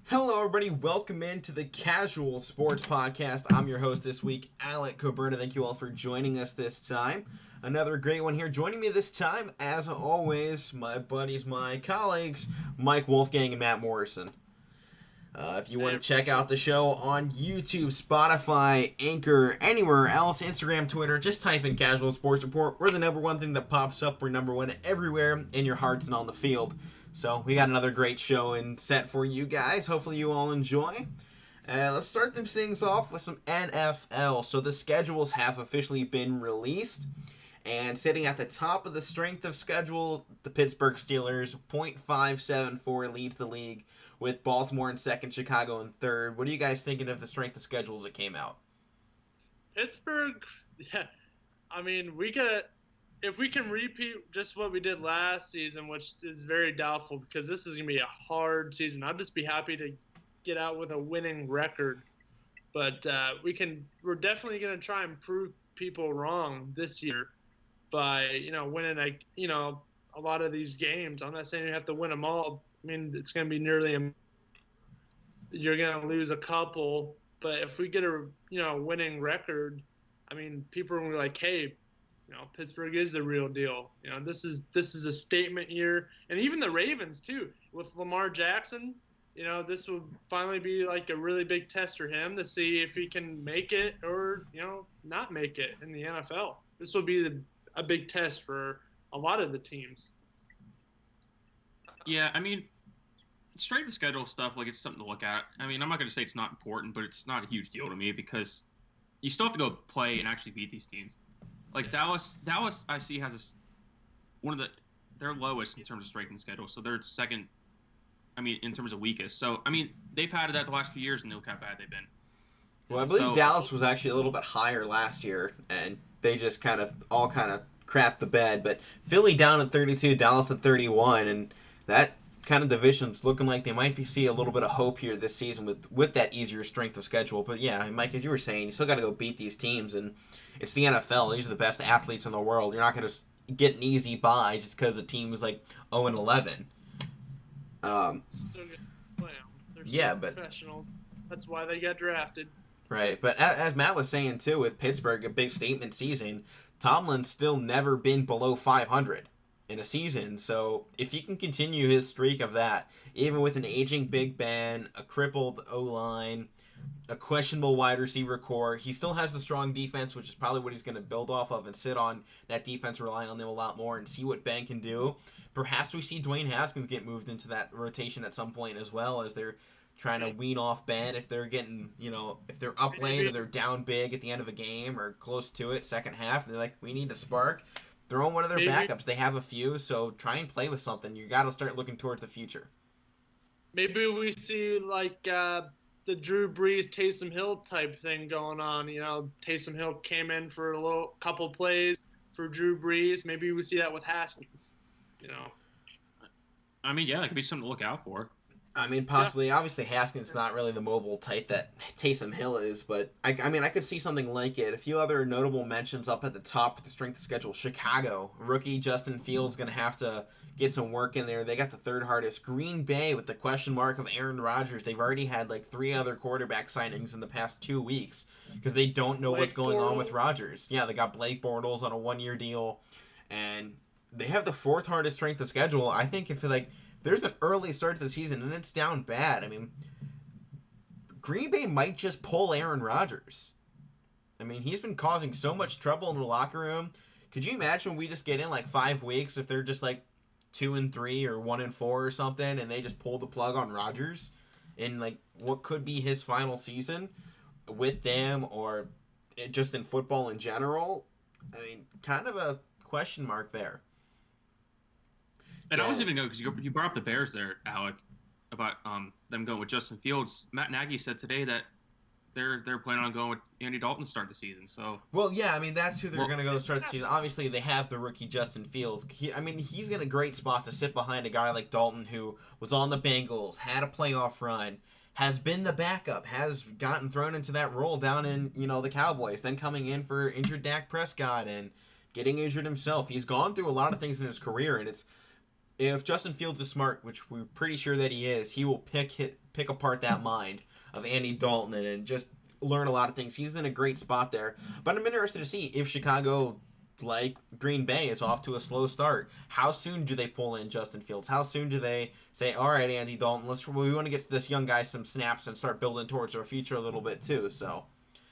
Hello, everybody. Welcome into the Casual Sports Podcast. I'm your host this week, Alec Coburna. Thank you all for joining us this time. Another great one here. Joining me this time, as always, my buddies, my colleagues, Mike Wolfgang and Matt Morrison. If you want to check out the show on YouTube, Spotify, Anchor, anywhere else, Instagram, Twitter, just type in Casual Sports Report. We're the number one thing that pops up. We're number one everywhere in your hearts and on the field. So we got another great show and set for you guys. Hopefully you all enjoy. Let's start things off with some NFL. So the schedules have officially been released. And sitting at the top of the strength of schedule, the Pittsburgh Steelers, .574 leads the league, with Baltimore in second, Chicago in third. What are you guys thinking of the strength of schedules that came out? Pittsburgh, yeah. I mean, if we can repeat just what we did last season, which is very doubtful because this is going to be a hard season. I'd just be happy to get out with a winning record. But we're definitely going to try and prove people wrong this year by, winning a lot of these games. I'm not saying you have to win them all. I mean, it's going to be you're going to lose a couple, but if we get a, winning record, I mean, people are going to be like, hey, Pittsburgh is the real deal. This is a statement year. And even the Ravens too, with Lamar Jackson, this will finally be like a really big test for him to see if he can make it or, not make it in the NFL. This will be a big test for a lot of the teams. Yeah, I mean, strength of schedule stuff, like, it's something to look at. I mean, I'm not going to say it's not important, but it's not a huge deal to me because you still have to go play and actually beat these teams. Like, Dallas, I see, has their lowest in terms of strength and schedule, so they're second, I mean, in terms of weakest. So, I mean, they've had that the last few years, and look how bad they've been. Well, I believe Dallas was actually a little bit higher last year, and they just kind of crapped the bed. But Philly down at 32, Dallas at 31, and that kind of division's looking like they might see a little bit of hope here this season with that easier strength of schedule. But yeah, Mike, as you were saying, you still got to go beat these teams, and it's the NFL. These are the best athletes in the world. You're not going to get an easy bye just because the team is like 0-11. Yeah, but professionals. That's why they got drafted. Right, but as Matt was saying too, with Pittsburgh, a big statement season, Tomlin's still never been below 500 in a season. So if he can continue his streak of that, even with an aging Big Ben, a crippled O-line, a questionable wide receiver core, he still has the strong defense, which is probably what he's going to build off of and sit on that defense, rely on them a lot more and see what Ben can do. Perhaps we see Dwayne Haskins get moved into that rotation at some point as well, as they're trying to wean off Ben if they're getting, if they're up lane or they're down big at the end of a game or close to it, second half, they're like, we need a spark. Throw in one of their backups. They have a few, so try and play with something. You got to start looking towards the future. Maybe we see like the Drew Brees, Taysom Hill type thing going on. Taysom Hill came in for a couple plays for Drew Brees. Maybe we see that with Haskins. I mean, yeah, that could be something to look out for. I mean, possibly. Yeah. Obviously, Haskins not really the mobile type that Taysom Hill is, but I could see something like it. A few other notable mentions up at the top of the strength of schedule. Chicago, rookie Justin Fields going to have to get some work in there. They got the third hardest. Green Bay with the question mark of Aaron Rodgers. They've already had like 3 other quarterback signings in the past 2 weeks because they don't know what's going on with Rodgers. Yeah, they got Blake Bortles on a 1-year deal, and they have the 4th hardest strength of schedule. I think if there's an early start to the season and it's down bad, I mean, Green Bay might just pull Aaron Rodgers. I mean, he's been causing so much trouble in the locker room. Could you imagine we just get in like 5 weeks if they're just like 2-3 or 1-4 or something, and they just pull the plug on Rodgers in like what could be his final season with them, or just in football in general? I mean, kind of a question mark there. And I was even going, because you brought up the Bears there, Alec, about them going with Justin Fields. Matt Nagy said today that they're planning on going with Andy Dalton to start the season. So well, yeah, I mean, that's who they're going to go to start the season. Obviously, they have the rookie Justin Fields. He's in a great spot to sit behind a guy like Dalton, who was on the Bengals, had a playoff run, has been the backup, has gotten thrown into that role down in the Cowboys, then coming in for injured Dak Prescott and getting injured himself. He's gone through a lot of things in his career, and if Justin Fields is smart, which we're pretty sure that he is, he will pick apart that mind of Andy Dalton and just learn a lot of things. He's in a great spot there. But I'm interested to see if Chicago, like Green Bay, is off to a slow start. How soon do they pull in Justin Fields? How soon do they say, all right, Andy Dalton, we want to get to this young guy some snaps and start building towards our future a little bit too. So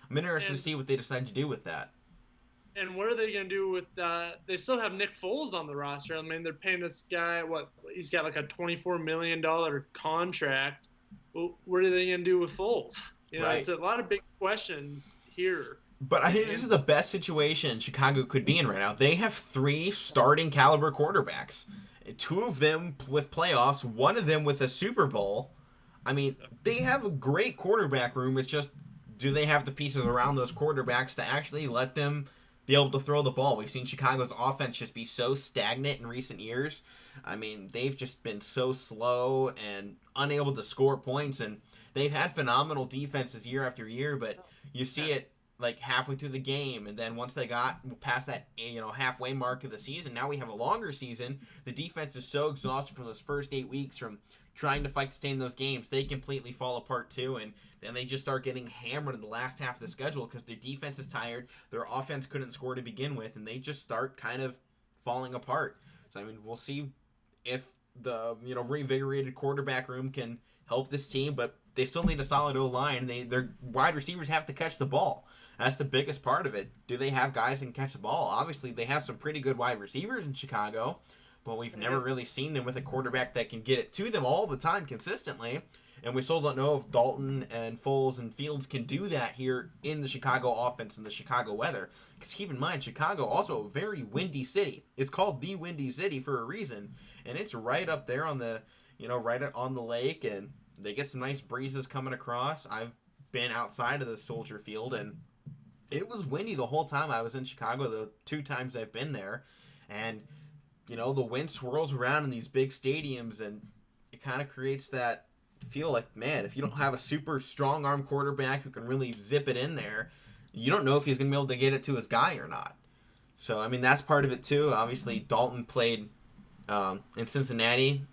I'm interested to see what they decide to do with that. And what are they going to do with they still have Nick Foles on the roster. I mean, they're paying this guy, he's got like a $24 million contract. Well, what are they going to do with Foles? Right. It's a lot of big questions here. But I think this is the best situation Chicago could be in right now. They have 3 starting caliber quarterbacks. 2 of them with playoffs, 1 of them with a Super Bowl. I mean, they have a great quarterback room. It's just, do they have the pieces around those quarterbacks to actually let them be able to throw the ball? We've seen Chicago's offense just be so stagnant in recent years. I mean, they've just been so slow and unable to score points, and they've had phenomenal defenses year after year, but you see it like halfway through the game, and then once they got past that halfway mark of the season, now we have a longer season. The defense is so exhausted from those first 8 weeks from trying to fight to stay in those games, they completely fall apart too, and then they just start getting hammered in the last half of the schedule because their defense is tired, their offense couldn't score to begin with, and they just start kind of falling apart. So I mean, we'll see if the reinvigorated quarterback room can help this team, but they still need a solid O-line. Their wide receivers have to catch the ball. That's the biggest part of it. Do they have guys that can catch the ball? Obviously, they have some pretty good wide receivers in Chicago, but we've never really seen them with a quarterback that can get it to them all the time consistently. And we still don't know if Dalton and Foles and Fields can do that here in the Chicago offense and the Chicago weather. Because keep in mind, Chicago also a very windy city. It's called the Windy City for a reason, and it's right up there on the right on the lake, and they get some nice breezes coming across. I've been outside of the Soldier Field, and it was windy the whole time I was in Chicago, the 2 times I've been there. And, the wind swirls around in these big stadiums, and it kind of creates that feel like, man, if you don't have a super strong arm quarterback who can really zip it in there, you don't know if he's going to be able to get it to his guy or not. So, I mean, that's part of it too. Obviously, Dalton played in Cincinnati.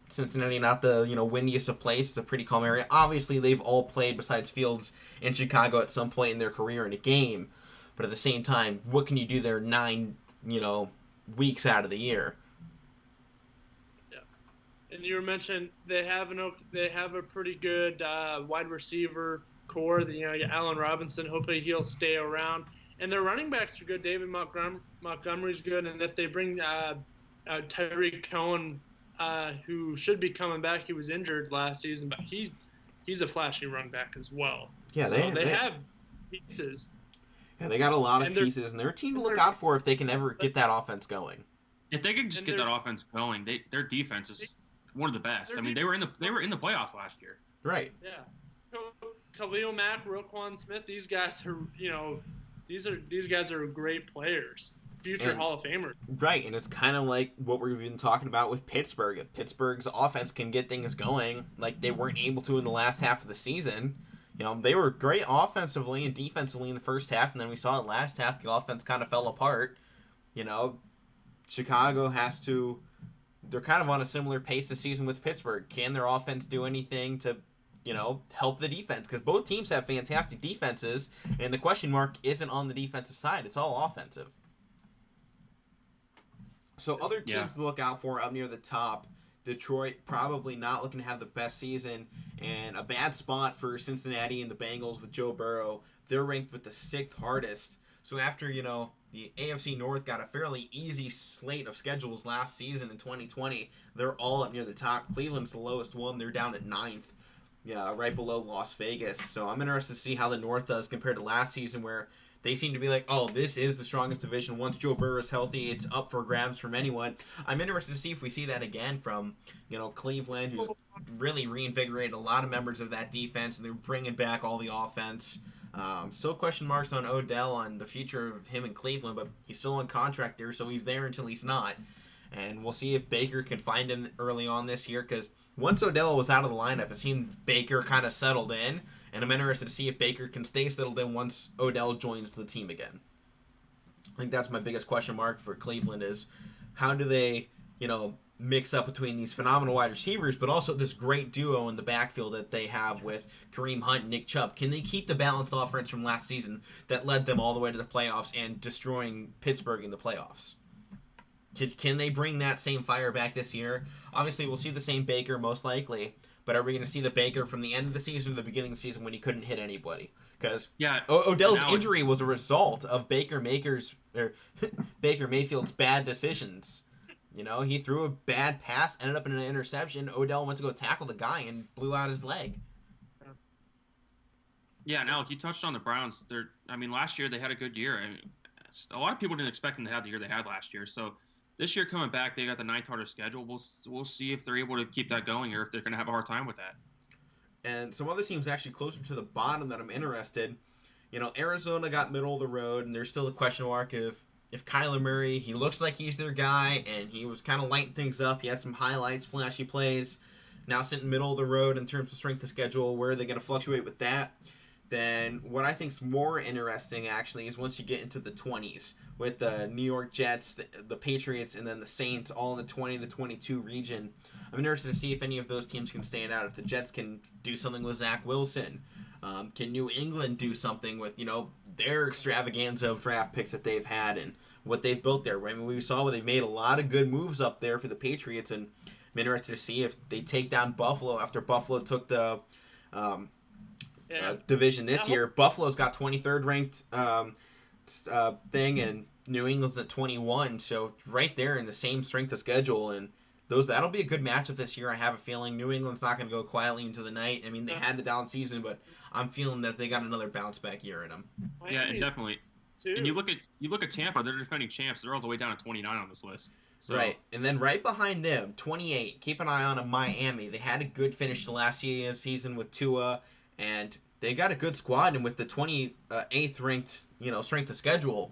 Cincinnati, not the windiest of places. It's a pretty calm area. Obviously, they've all played besides Fields in Chicago at some point in their career in a game. But at the same time, what can you do there 9 weeks out of the year? Yeah, and you mentioned they have a pretty good wide receiver core. Allen Robinson. Hopefully, he'll stay around. And their running backs are good. David Montgomery's good, and if they bring Tyreek Cohen, who should be coming back. He was injured last season, but he's a flashy run back as well. Yeah, so they have pieces. Yeah, they got a lot of pieces, and they're a team to look out for if they can ever get that offense going. If they can just get that offense going, their defense is one of the best. I mean, they were in the playoffs last year. Right. Yeah. Khalil Mack, Roquan Smith, these guys are these guys are great players. Future Hall of Famers. Right, and it's kind of like what we've been talking about with Pittsburgh. If Pittsburgh's offense can get things going, like they weren't able to in the last half of the season, they were great offensively and defensively in the first half, and then we saw it last half, the offense kind of fell apart. Chicago they're kind of on a similar pace this season with Pittsburgh. Can their offense do anything to help the defense? Because both teams have fantastic defenses, and the question mark isn't on the defensive side. It's all offensive. So other teams to look out for up near the top, Detroit probably not looking to have the best season, and a bad spot for Cincinnati and the Bengals with Joe Burrow. They're ranked with the 6th hardest. So after, the AFC North got a fairly easy slate of schedules last season in 2020, they're all up near the top. Cleveland's the lowest one. They're down at 9th, right below Las Vegas. So I'm interested to see how the North does compared to last season, where they seem to be like, oh, this is the strongest division. Once Joe Burrow is healthy, it's up for grabs from anyone. I'm interested to see if we see that again from, Cleveland, who's really reinvigorated a lot of members of that defense, and they're bringing back all the offense. Still question marks on Odell on the future of him in Cleveland, but he's still on contract there, so he's there until he's not. And we'll see if Baker can find him early on this year, because once Odell was out of the lineup, it seemed Baker kind of settled in. And I'm interested to see if Baker can stay settled in once Odell joins the team again. I think that's my biggest question mark for Cleveland is how do they, mix up between these phenomenal wide receivers, but also this great duo in the backfield that they have with Kareem Hunt and Nick Chubb. Can they keep the balanced offense from last season that led them all the way to the playoffs and destroying Pittsburgh in the playoffs? Can they bring that same fire back this year? Obviously, we'll see the same Baker most likely, but are we going to see the Baker from the end of the season to the beginning of the season when he couldn't hit anybody? Because Odell's injury was a result of Baker Mayfield's bad decisions. You know, he threw a bad pass, ended up in an interception. Odell went to go tackle the guy and blew out his leg. Yeah, and Alec, you touched on the Browns. Last year they had a good year. A lot of people didn't expect them to have the year they had last year. So this year coming back, they got the ninth hardest schedule. We'll see if they're able to keep that going or if they're going to have a hard time with that. And some other teams actually closer to the bottom that I'm interested. You know, Arizona got middle of the road, and there's still a question mark if Kyler Murray, he looks like he's their guy, and he was kind of lighting things up. He had some highlights, flashy plays. Now sitting middle of the road in terms of strength of schedule, where are they going to fluctuate with that? Then what I think is more interesting, actually, is once you get into the 20s with the New York Jets, the Patriots, and then the Saints all in the 20 to 22 region. I'm interested to see if any of those teams can stand out. If the Jets can do something with Zach Wilson. Can New England do something with, their extravaganza of draft picks that they've had and what they've built there? I mean, we saw where they've made a lot of good moves up there for the Patriots, and I'm interested to see if they take down Buffalo after Buffalo took the division this year. Buffalo's got 23rd ranked thing, and New England's at 21, so right there in the same strength of schedule, and that'll be a good matchup this year. I have a feeling New England's not going to go quietly into the night. I mean, they had the down season, but I'm feeling that they got another bounce back year in them. Yeah, definitely. And you look at Tampa, they're defending champs. They're all the way down to 29 on this list. So. Right, and then right behind them, 28. Keep an eye on them, Miami. They had a good finish to last season with Tua, and they got a good squad. And with the 28th ranked, strength of schedule,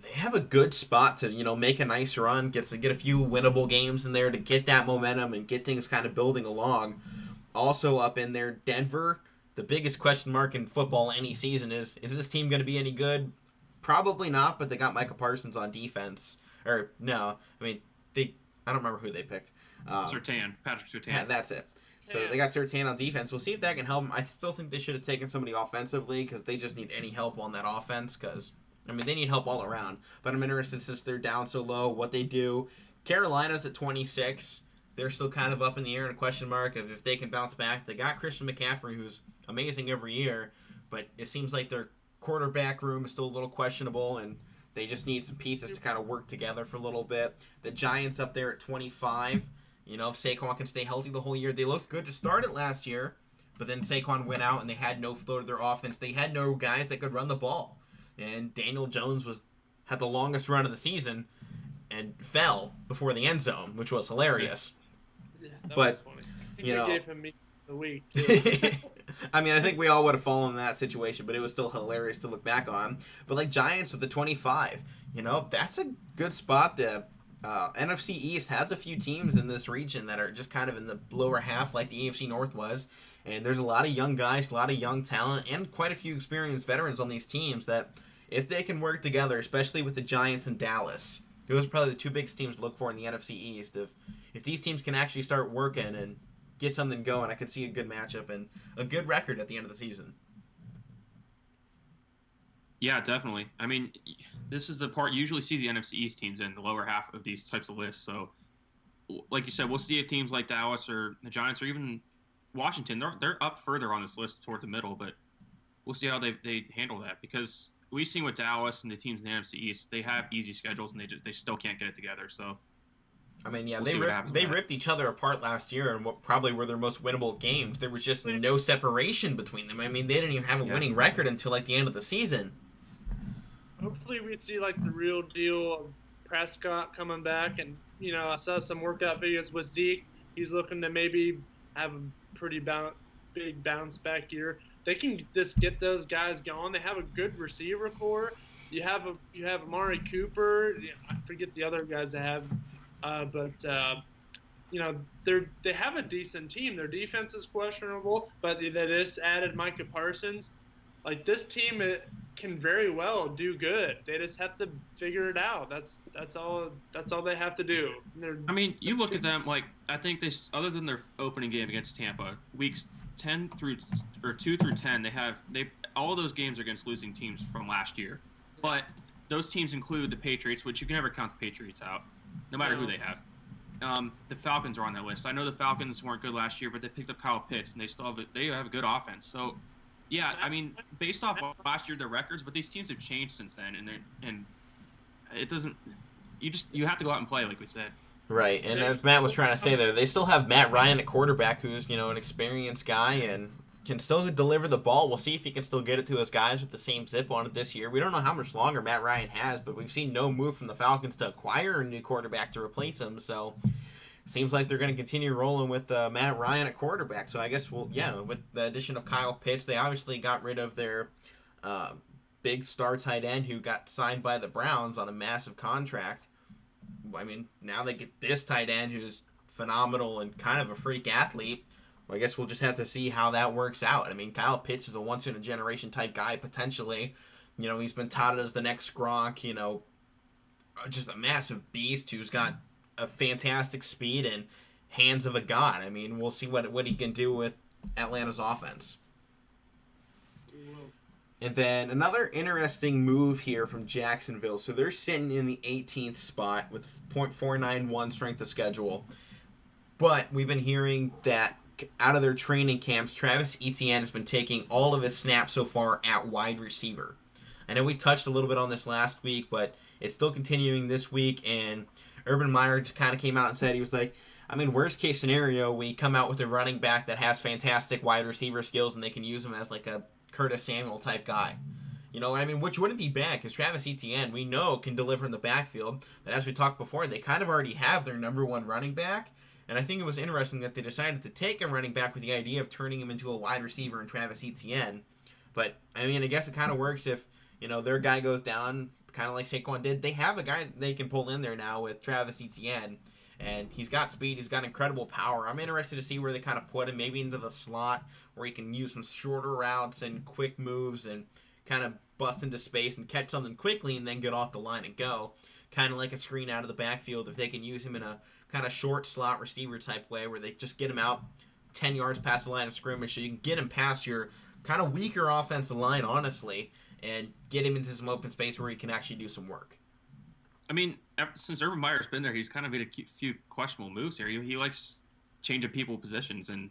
they have a good spot to, make a nice run, get a few winnable games in there to get that momentum and get things kind of building along. Also up in there, Denver. The biggest question mark in football any season is this team going to be any good? Probably not, but they got Micah Parsons on defense. Or, no, I mean, I don't remember who they picked. Patrick Surtain. Yeah, that's it. So they got Surtain on defense. We'll see if that can help them. I still think they should have taken somebody offensively because they just need any help on that offense because, they need help all around. But I'm interested, since they're down so low, what they do. Carolina's at 26. They're still kind of up in the air and a question mark of if they can bounce back. They got Christian McCaffrey, who's amazing every year, but it seems like their quarterback room is still a little questionable, and they just need some pieces to kind of work together for a little bit. The Giants up there at 25. If Saquon can stay healthy the whole year. They looked good to start it last year, but then Saquon went out and they had no flow to their offense. They had no guys that could run the ball. And Daniel Jones had the longest run of the season and fell before the end zone, which was hilarious. Yeah, that was funny. They gave him the week, too. I think we all would have fallen in that situation, but it was still hilarious to look back on. But Giants with the 25, that's a good spot. The NFC East has a few teams in this region that are just kind of in the lower half, like the AFC North was. And there's a lot of young guys, a lot of young talent, and quite a few experienced veterans on these teams that, if they can work together, especially with the Giants and Dallas, those are probably the two biggest teams to look for in the NFC East. If these teams can actually start working and get something going, I could see a good matchup and a good record at the end of the season. Yeah, definitely. This is the part you usually see the NFC East teams in the lower half of these types of lists. So, like you said, we'll see teams like Dallas or the Giants or even Washington. They're up further on this list towards the middle, but we'll see how they handle that, because we've seen with Dallas and the teams in the NFC East, they have easy schedules and they still can't get it together. So. They ripped each other apart last year in what probably were their most winnable games. There was just no separation between them. They didn't even have a winning record until the end of the season. Hopefully we see the real deal of Prescott coming back, and I saw some workout videos with Zeke. He's looking to maybe have a pretty big bounce back year. They can just get those guys going. They have a good receiver core. You have Amari Cooper. I forget the other guys they have. But they have a decent team. Their defense is questionable, but they just added Micah Parsons. This team, can very well do good. They just have to figure it out. That's all. That's all they have to do. I mean, you look at them like I think they, other than their opening game against Tampa, weeks 10 through or 2 through 10, they all of those games are against losing teams from last year. But those teams include the Patriots, which you can never count the Patriots out, no matter who they have. The Falcons are on that list. I know the Falcons weren't good last year, but they picked up Kyle Pitts, and they have a good offense. So, yeah, I mean, based off of last year, their records, but these teams have changed since then, and it doesn't. You have to go out and play, like we said. Right, and as Matt was trying to say there, they still have Matt Ryan at quarterback, who's an experienced guy and can still deliver the ball. We'll see if he can still get it to his guys with the same zip on it this year. We don't know how much longer Matt Ryan has, but we've seen no move from the Falcons to acquire a new quarterback to replace him. So seems like they're going to continue rolling with Matt Ryan at quarterback. So I guess with the addition of Kyle Pitts, they obviously got rid of their big star tight end who got signed by the Browns on a massive contract. I mean, now they get this tight end who's phenomenal and kind of a freak athlete. Well, I guess we'll just have to see how that works out. I mean, Kyle Pitts is a once-in-a-generation type guy, potentially. He's been touted as the next Gronk, just a massive beast who's got a fantastic speed and hands of a god. I mean, we'll see what he can do with Atlanta's offense. And then another interesting move here from Jacksonville. So they're sitting in the 18th spot with .491 strength of schedule. But we've been hearing that out of their training camps, Travis Etienne has been taking all of his snaps so far at wide receiver. I know we touched a little bit on this last week, but it's still continuing this week. And Urban Meyer just kind of came out and said, he was like, I mean, worst case scenario, we come out with a running back that has fantastic wide receiver skills and they can use him as like a Curtis Samuel type guy. Which wouldn't be bad because Travis Etienne, we know, can deliver in the backfield. But as we talked before, they kind of already have their number one running back. And I think it was interesting that they decided to take a running back with the idea of turning him into a wide receiver in Travis Etienne. But, I guess it kind of works if, their guy goes down, kind of like Saquon did. They have a guy they can pull in there now with Travis Etienne. And he's got speed. He's got incredible power. I'm interested to see where they kind of put him, maybe into the slot, where he can use some shorter routes and quick moves and kind of bust into space and catch something quickly and then get off the line and go. Kind of like a screen out of the backfield if they can use him in a kind of short slot receiver type way where they just get him out 10 yards past the line of scrimmage so you can get him past your kind of weaker offensive line, honestly, and get him into some open space where he can actually do some work. I mean, since Urban Meyer's been there, he's kind of made a few questionable moves here. He likes changing people positions, and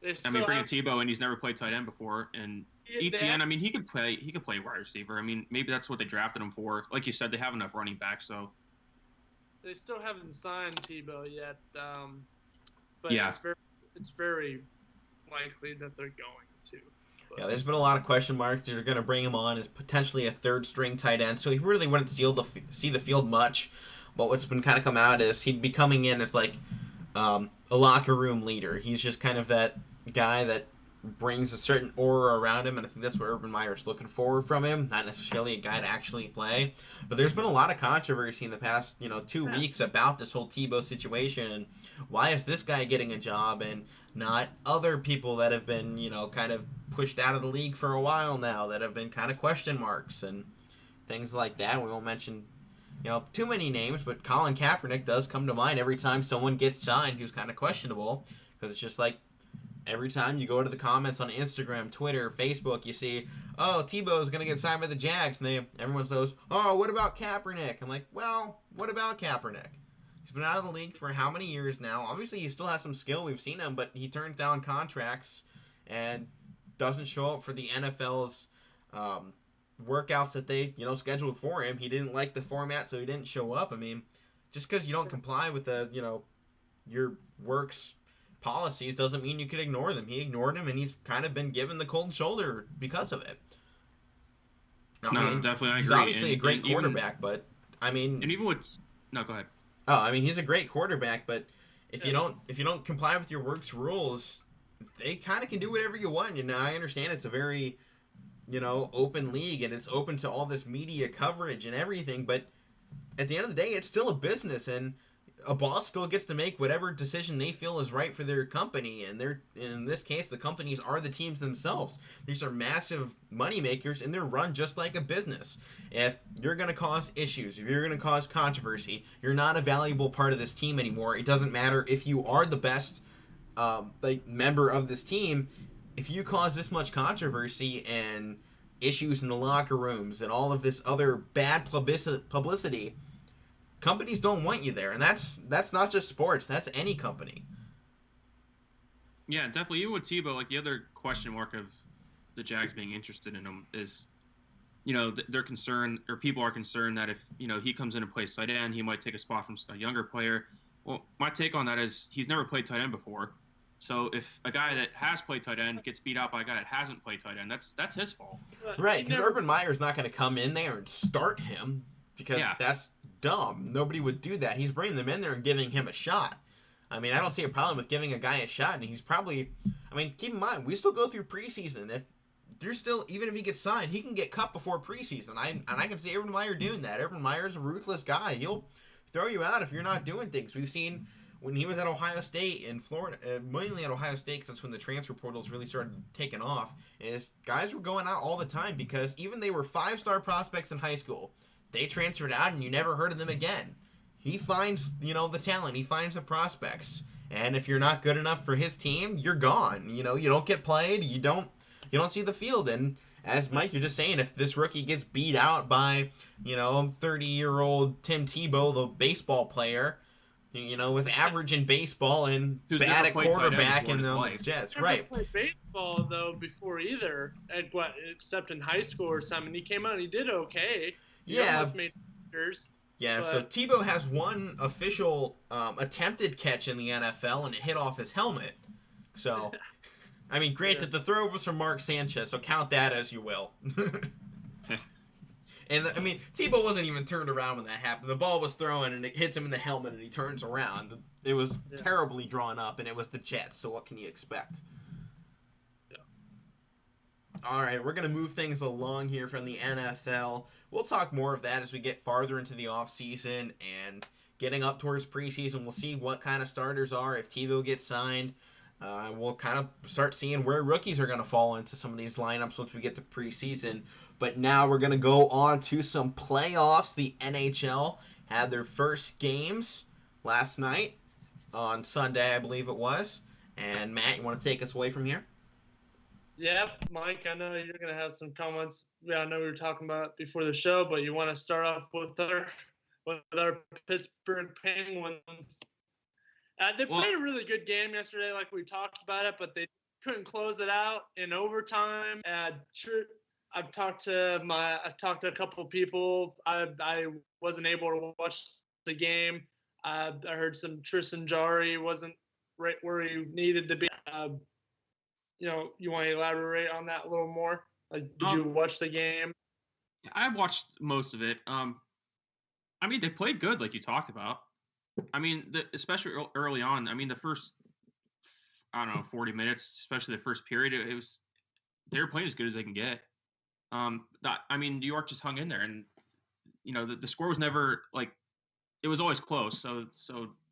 bringing Tebow in, he's never played tight end before, and Etienne, he could play wide receiver. Maybe that's what they drafted him for. Like you said, they have enough running backs, so. They still haven't signed Tebow yet, but yeah. it's very likely that they're going to. But. Yeah, there's been a lot of question marks. They're going to bring him on as potentially a third-string tight end, so he really wouldn't see the field much. But what's been kind of come out is he'd be coming in as like a locker room leader. He's just kind of that guy that brings a certain aura around him, and I think that's what Urban Meyer's looking for from him. Not necessarily a guy to actually play, but there's been a lot of controversy in the past 2 weeks about this whole Tebow situation and why is this guy getting a job and not other people that have been kind of pushed out of the league for a while now that have been kind of question marks and things like that. We won't mention too many names, but Colin Kaepernick does come to mind every time someone gets signed who's kind of questionable, because it's just like every time you go to the comments on Instagram, Twitter, Facebook, you see, oh, Tebow's going to get signed by the Jags, and everyone says, oh, what about Kaepernick? I'm like, well, what about Kaepernick? He's been out of the league for how many years now? Obviously, he still has some skill. We've seen him, but he turns down contracts and doesn't show up for the NFL's workouts that they, scheduled for him. He didn't like the format, so he didn't show up. Just because you don't comply with your work's policies doesn't mean you could ignore them. He ignored him, and he's kind of been given the cold shoulder because of it. Definitely, I agree. He's obviously a great quarterback, but and even with go ahead. Oh, he's a great quarterback, but if you don't comply with your work's rules, they kind of can do whatever you want. I understand it's a very open league and it's open to all this media coverage and everything, but at the end of the day, it's still a business, and a boss still gets to make whatever decision they feel is right for their company, and in this case, the companies are the teams themselves. These are massive money makers, and they're run just like a business. If you're going to cause issues, if you're going to cause controversy, you're not a valuable part of this team anymore. It doesn't matter if you are the best member of this team. If you cause this much controversy and issues in the locker rooms and all of this other bad publicity, companies don't want you there, and that's not just sports. That's any company. Yeah, definitely. Even with Tebow, like the other question mark of the Jags being interested in him is, they're concerned, or people are concerned that if he comes in and plays tight end, he might take a spot from a younger player. Well, my take on that is he's never played tight end before. So if a guy that has played tight end gets beat out by a guy that hasn't played tight end, that's his fault. Right, because Urban Meyer's not going to come in there and start him, because that's dumb. Nobody would do that. He's bringing them in there and giving him a shot. I mean, I don't see a problem with giving a guy a shot, and he's probably... I mean, keep in mind, we still go through preseason. If there's still... Even if he gets signed, he can get cut before preseason. I can see Urban Meyer doing that. Urban Meyer's a ruthless guy. He'll throw you out if you're not doing things. We've seen... When he was at Ohio State in Florida, mainly at Ohio State, since when the transfer portals really started taking off, is guys were going out all the time because even they were 5-star prospects in high school, they transferred out and you never heard of them again. He finds, the talent. He finds the prospects. And if you're not good enough for his team, you're gone. You don't get played. You don't see the field. And as Mike, you're just saying, if this rookie gets beat out by, 30-year-old Tim Tebow, the baseball player, was average in baseball and bad at quarterback in the Jets. Right. He never played baseball, though, before either, except in high school or something. He came out and he did okay. He almost made pictures. Yeah, so Tebow has one official attempted catch in the NFL, and it hit off his helmet. So, I mean, granted, the throw was from Mark Sanchez, so count that as you will. And, I mean, Tebow wasn't even turned around when that happened. The ball was thrown, and it hits him in the helmet, and he turns around. It was terribly drawn up, and it was the Jets, so what can you expect? Yeah. All right, we're going to move things along here from the NFL. We'll talk more of that as we get farther into the offseason and getting up towards preseason. We'll see what kind of starters are if Tebow gets signed. We'll kind of start seeing where rookies are going to fall into some of these lineups once we get to preseason. But now we're going to go on to some playoffs. The NHL had their first games last night on Sunday, I believe it was. And Matt, you want to take us away from here? Yep, Mike, I know you're going to have some comments. Yeah, I know we were talking about before the show, but you want to start off with our Pittsburgh Penguins. They played a really good game yesterday, like we talked about it, but they couldn't close it out in overtime. I've talked to a couple of people. I wasn't able to watch the game. I heard some Tristan Jarry wasn't right where he needed to be. You want to elaborate on that a little more? Like, did you watch the game? I watched most of it. I mean, they played good, like you talked about. I mean, especially early on. I mean, the first, 40 minutes, especially the first period, they were playing as good as they can get. New York just hung in there, and the score was never it was always close. So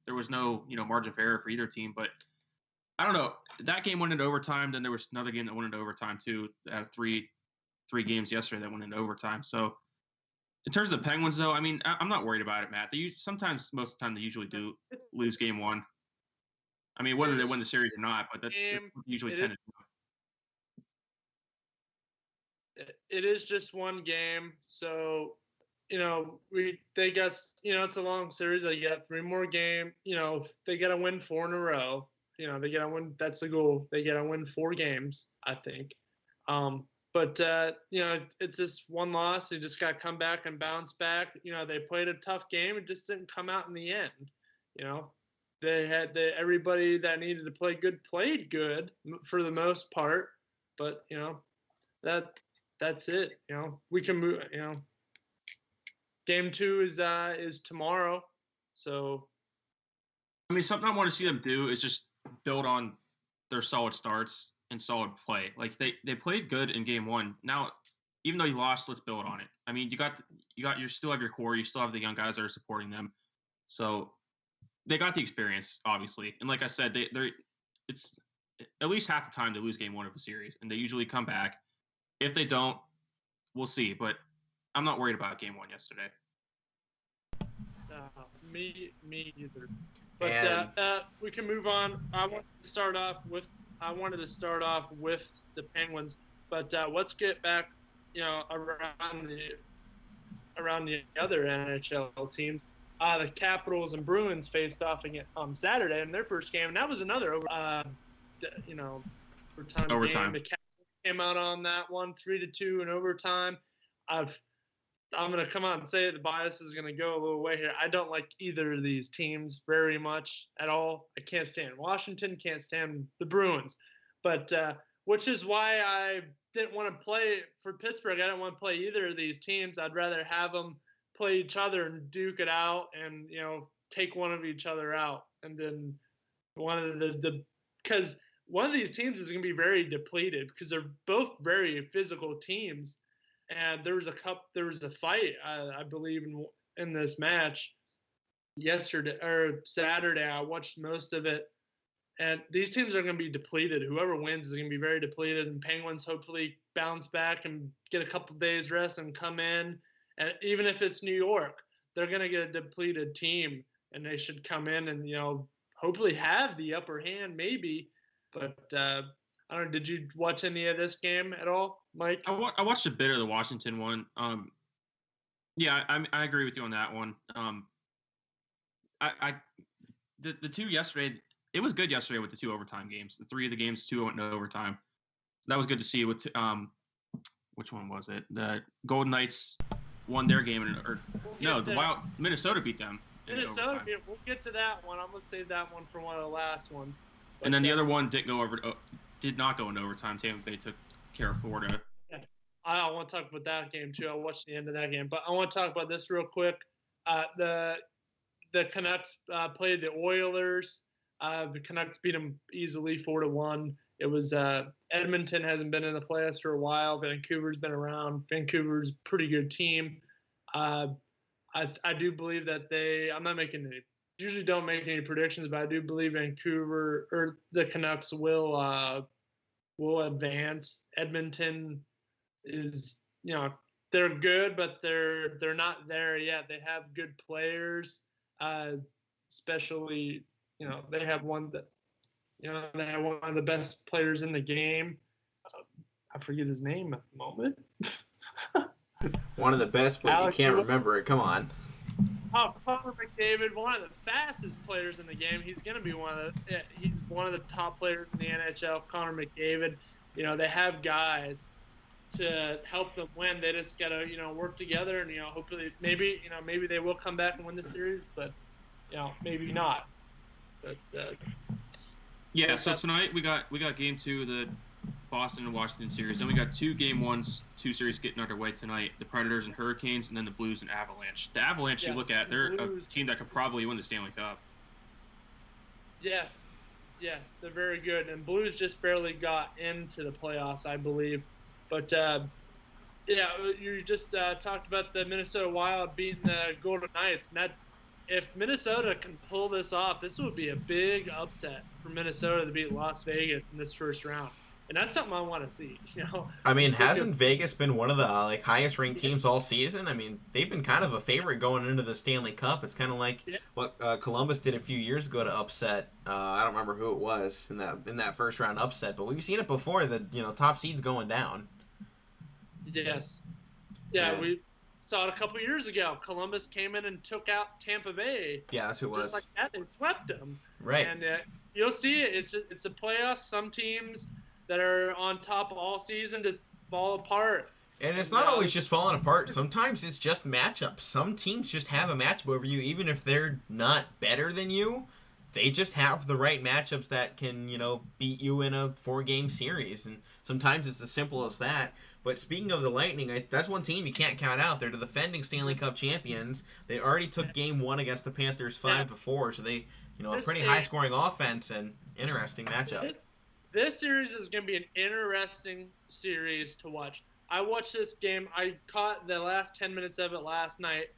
there was no margin of error for either team. But I don't know. That game went into overtime. Then there was another game that went into overtime too. Out of three games yesterday that went into overtime. So in terms of the Penguins, though, I mean, I'm not worried about it, Matt. Most of the time, they usually do lose game one. I mean, whether they win the series or not, but that's usually tend to do. It is just one game, so they guess it's a long series. They got 3 more games. They got to win 4 in a row. They got to win. That's the goal. They got to win 4 games, I think. But it's just one loss. They just got to come back and bounce back. They played a tough game. It just didn't come out in the end. They had everybody that needed to play good played good for the most part. But that's it. We can move. Game 2 is tomorrow. So, I mean, something I want to see them do is just build on their solid starts and solid play. Like they played good in game 1. Now, even though you lost, let's build on it. I mean, you still have your core. You still have the young guys that are supporting them. So they got the experience, obviously, and like I said, it's at least half the time they lose game one of a series, and they usually come back. If they don't, we'll see. But I'm not worried about game one yesterday. Me either. But we can move on. I wanted to start off with the Penguins, but let's get back, around the other NHL teams. The Capitals and Bruins faced off again on Saturday in their first game, and that was another overtime game. The Capitals came out on that one 3-2 in overtime. I'm going to come out and say it. The bias is going to go a little way here. I don't like either of these teams very much at all. I can't stand Washington, can't stand the Bruins. But which is why I didn't want to play for Pittsburgh. I didn't want to play either of these teams. I'd rather have them play each other and duke it out and, take one of each other out. And then because one of these teams is going to be very depleted because they're both very physical teams. And there was a fight, I believe, in this match yesterday or Saturday. I watched most of it, and these teams are going to be depleted. Whoever wins is going to be very depleted, and Penguins hopefully bounce back and get a couple of days rest and come in. And even if it's New York, they're going to get a depleted team, and they should come in and hopefully have the upper hand, maybe. But I don't know. Did you watch any of this game at all, Mike? I watched a bit of the Washington one. Yeah, I agree with you on that one. The two yesterday, it was good yesterday with the two overtime games. The three of the games, two went into overtime. That was good to see. With which one was it? The Golden Knights won their game, Minnesota beat them. Minnesota, we'll get to that one. I'm gonna save that one for one of the last ones. But, and then the other one did not go into overtime. Tampa Bay took care of Florida. Yeah. I want to talk about that game too. I watched the end of that game, but I want to talk about this real quick. The Canucks played the Oilers. The Canucks beat them easily 4-1. It was Edmonton hasn't been in the playoffs for a while. Vancouver's been around. Vancouver's a pretty good team. I do believe that I'm not making any. Usually don't make any predictions, but I do believe Vancouver or the Canucks will advance. Edmonton is, they're good, but they're not there yet. They have good players, especially, they have one that, they have one of the best players in the game. I forget his name at the moment. One of the best, but you can't remember it. Come on. Oh, Connor McDavid, one of the fastest players in the game. He's going to be he's one of the top players in the NHL, Connor McDavid. They have guys to help them win. They just got to, work together and, hopefully maybe they will come back and win the series, but, maybe not. But yeah, so tonight we got game two of the Boston and Washington series. Then we got two series getting underway tonight. The Predators and Hurricanes, and then the Blues and Avalanche. The Avalanche, you look at, they're a team that could probably win the Stanley Cup. Yes, they're very good. And Blues just barely got into the playoffs, I believe. But, you just talked about the Minnesota Wild beating the Golden Knights. And if Minnesota can pull this off, this would be a big upset for Minnesota to beat Las Vegas in this first round. And that's something I want to see, I mean, hasn't Vegas been one of the highest ranked teams all season? I mean, they've been kind of a favorite going into the Stanley Cup. It's kind of like what Columbus did a few years ago to upset. I don't remember who it was in that first round upset, but we've seen it before. The top seeds going down. Yes. Yeah, we saw it a couple years ago. Columbus came in and took out Tampa Bay. Yeah, that's who it was. Just like that, they swept them. Right. And you'll see it. It's a playoffs. Some teams that are on top all season just fall apart. And it's not always just falling apart. Sometimes it's just matchups. Some teams just have a matchup over you, even if they're not better than you. They just have the right matchups that can, beat you in a 4-game series. And sometimes it's as simple as that. But speaking of the Lightning, that's one team you can't count out. They're the defending Stanley Cup champions. They already took game one against the Panthers 5-4. So they, a pretty high-scoring offense and interesting matchup. This series is going to be an interesting series to watch. I watched this game. I caught the last 10 minutes of it last night.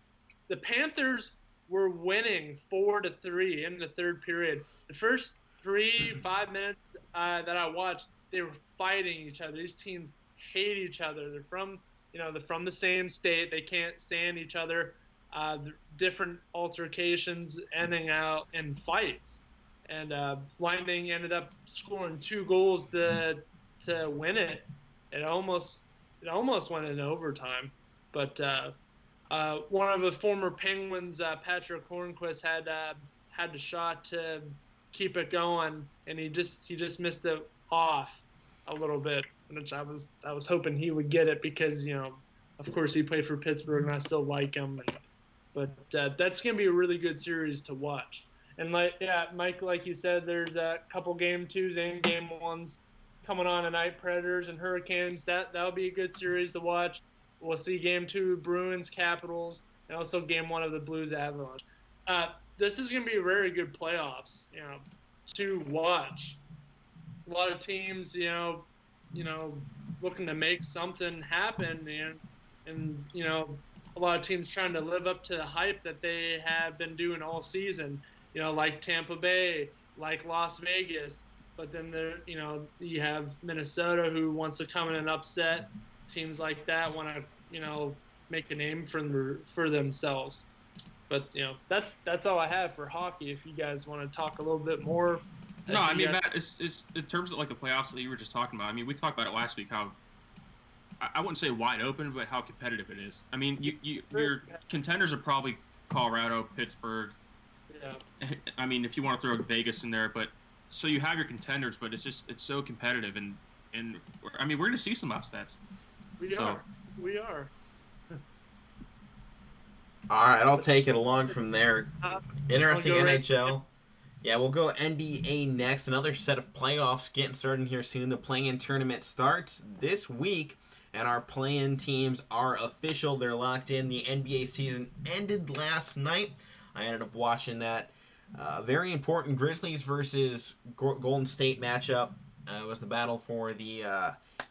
The Panthers were winning 4-3 in the third period. The first 3-5 minutes that I watched, they were fighting each other. These teams hate each other. They're from the same state. They can't stand each other. Different altercations ending out in fights. And Lightning ended up scoring 2 goals to win it. It almost went in overtime. But one of the former Penguins, Patrick Hornquist, had the shot to keep it going, and he just missed it off a little bit, which I was hoping he would get it because of course he played for Pittsburgh and I still like him, but that's gonna be a really good series to watch. And Mike, like you said, there's a couple game 2s and game 1s coming on tonight. Predators and Hurricanes. That'll be a good series to watch. We'll see game 2 Bruins Capitals and also game 1 of the Blues Avalanche. This is going to be a very good playoffs, to watch. A lot of teams, looking to make something happen, and a lot of teams trying to live up to the hype that they have been doing all season, like Tampa Bay, like Las Vegas. But then you have Minnesota who wants to come in and upset. Teams like that want to, make a name for themselves. But that's all I have for hockey. If you guys want to talk a little bit more. No, I mean Matt, it's in terms of like the playoffs that you were just talking about. I mean, we talked about it last week. How I wouldn't say wide open, but how competitive it is. I mean, your contenders are probably Colorado, Pittsburgh. Yeah. I mean, if you want to throw Vegas in there, but so you have your contenders, but it's so competitive, and I mean, we're going to see some upsets. We are. All right, I'll take it along from there. Interesting NHL. Right. Yeah, we'll go NBA next. Another set of playoffs getting started here soon. The play-in tournament starts this week, and our play-in teams are official. They're locked in. The NBA season ended last night. I ended up watching that. Very important Grizzlies versus Golden State matchup. It was the battle for the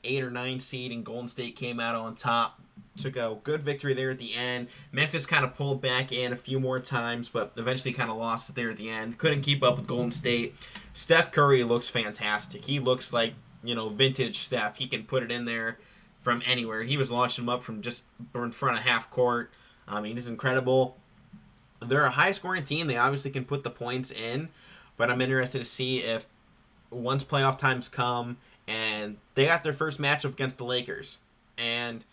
8 or 9 seed, and Golden State came out on top. Took a good victory there at the end. Memphis kind of pulled back in a few more times, but eventually kind of lost it there at the end. Couldn't keep up with Golden State. Steph Curry looks fantastic. He looks like, vintage Steph. He can put it in there from anywhere. He was launching him up from just in front of half court. He's incredible. They're a high-scoring team. They obviously can put the points in, but I'm interested to see if once playoff times come and they got their first matchup against the Lakers, and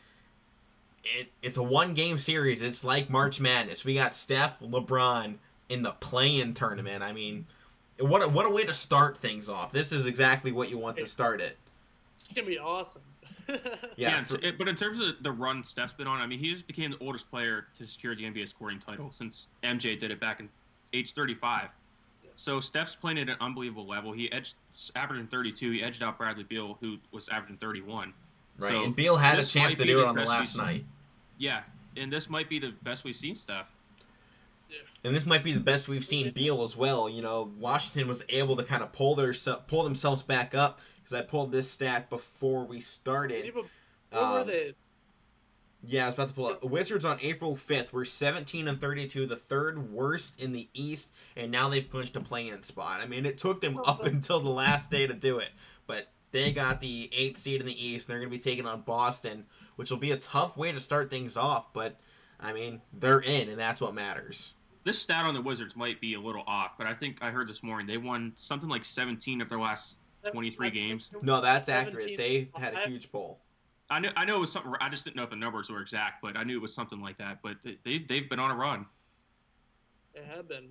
it's a one-game series. It's like March Madness. We got Steph, LeBron in the play-in tournament. I mean, what a way to start things off. This is exactly what you want to start it. It's going to be awesome. But in terms of the run Steph's been on, I mean, he just became the oldest player to secure the NBA scoring title since MJ did it back in age 35. Yeah. So Steph's playing at an unbelievable level. He averaging 32. He edged out Bradley Beal, who was averaging 31. Right, so and Beal had a chance to do it on the last night. Yeah, and this might be the best we've seen Steph. Yeah. And this might be the best we've seen Beal as well. Washington was able to kind of pull themselves back up, because I pulled this stat before we started. What were they? Yeah, I was about to pull up. Wizards on April 5th were 17-32, the third worst in the East, and now they've clinched a play-in spot. I mean, it took them up until the last day to do it, but they got the 8th seed in the East. They're going to be taking on Boston, which will be a tough way to start things off, but, I mean, they're in, and that's what matters. This stat on the Wizards might be a little off, but I think I heard this morning they won something like 17 of their last 23 games. No, that's accurate. They had a huge poll. I know it was something. I just didn't know if the numbers were exact, but I knew it was something like that. But they've been on a run. They have been.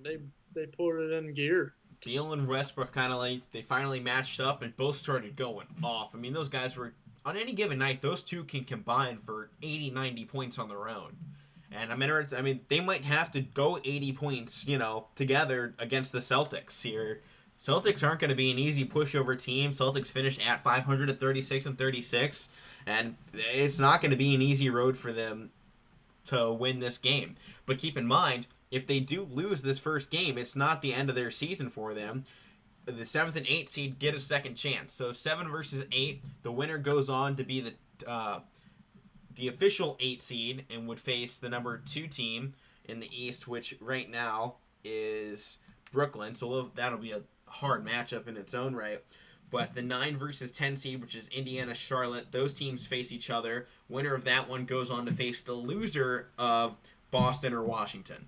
They poured it in gear. Beal and Westbrook they finally matched up and both started going off. I mean, those guys were, on any given night, those two can combine for 80, 90 points on their own. And I'm interested. I mean, they might have to go 80 points, together against the Celtics here. Celtics aren't going to be an easy pushover team. Celtics finished at 500 at 36-36, and it's not going to be an easy road for them to win this game. But keep in mind, if they do lose this first game, it's not the end of their season for them. The 7th and 8th seed get a second chance. So 7 versus 8, the winner goes on to be the official 8 seed and would face the number 2 team in the East, which right now is Brooklyn. So that'll be a hard matchup in its own right. But the 9 versus 10 seed, which is Indiana, Charlotte, those teams face each other. Winner of that one goes on to face the loser of Boston or Washington.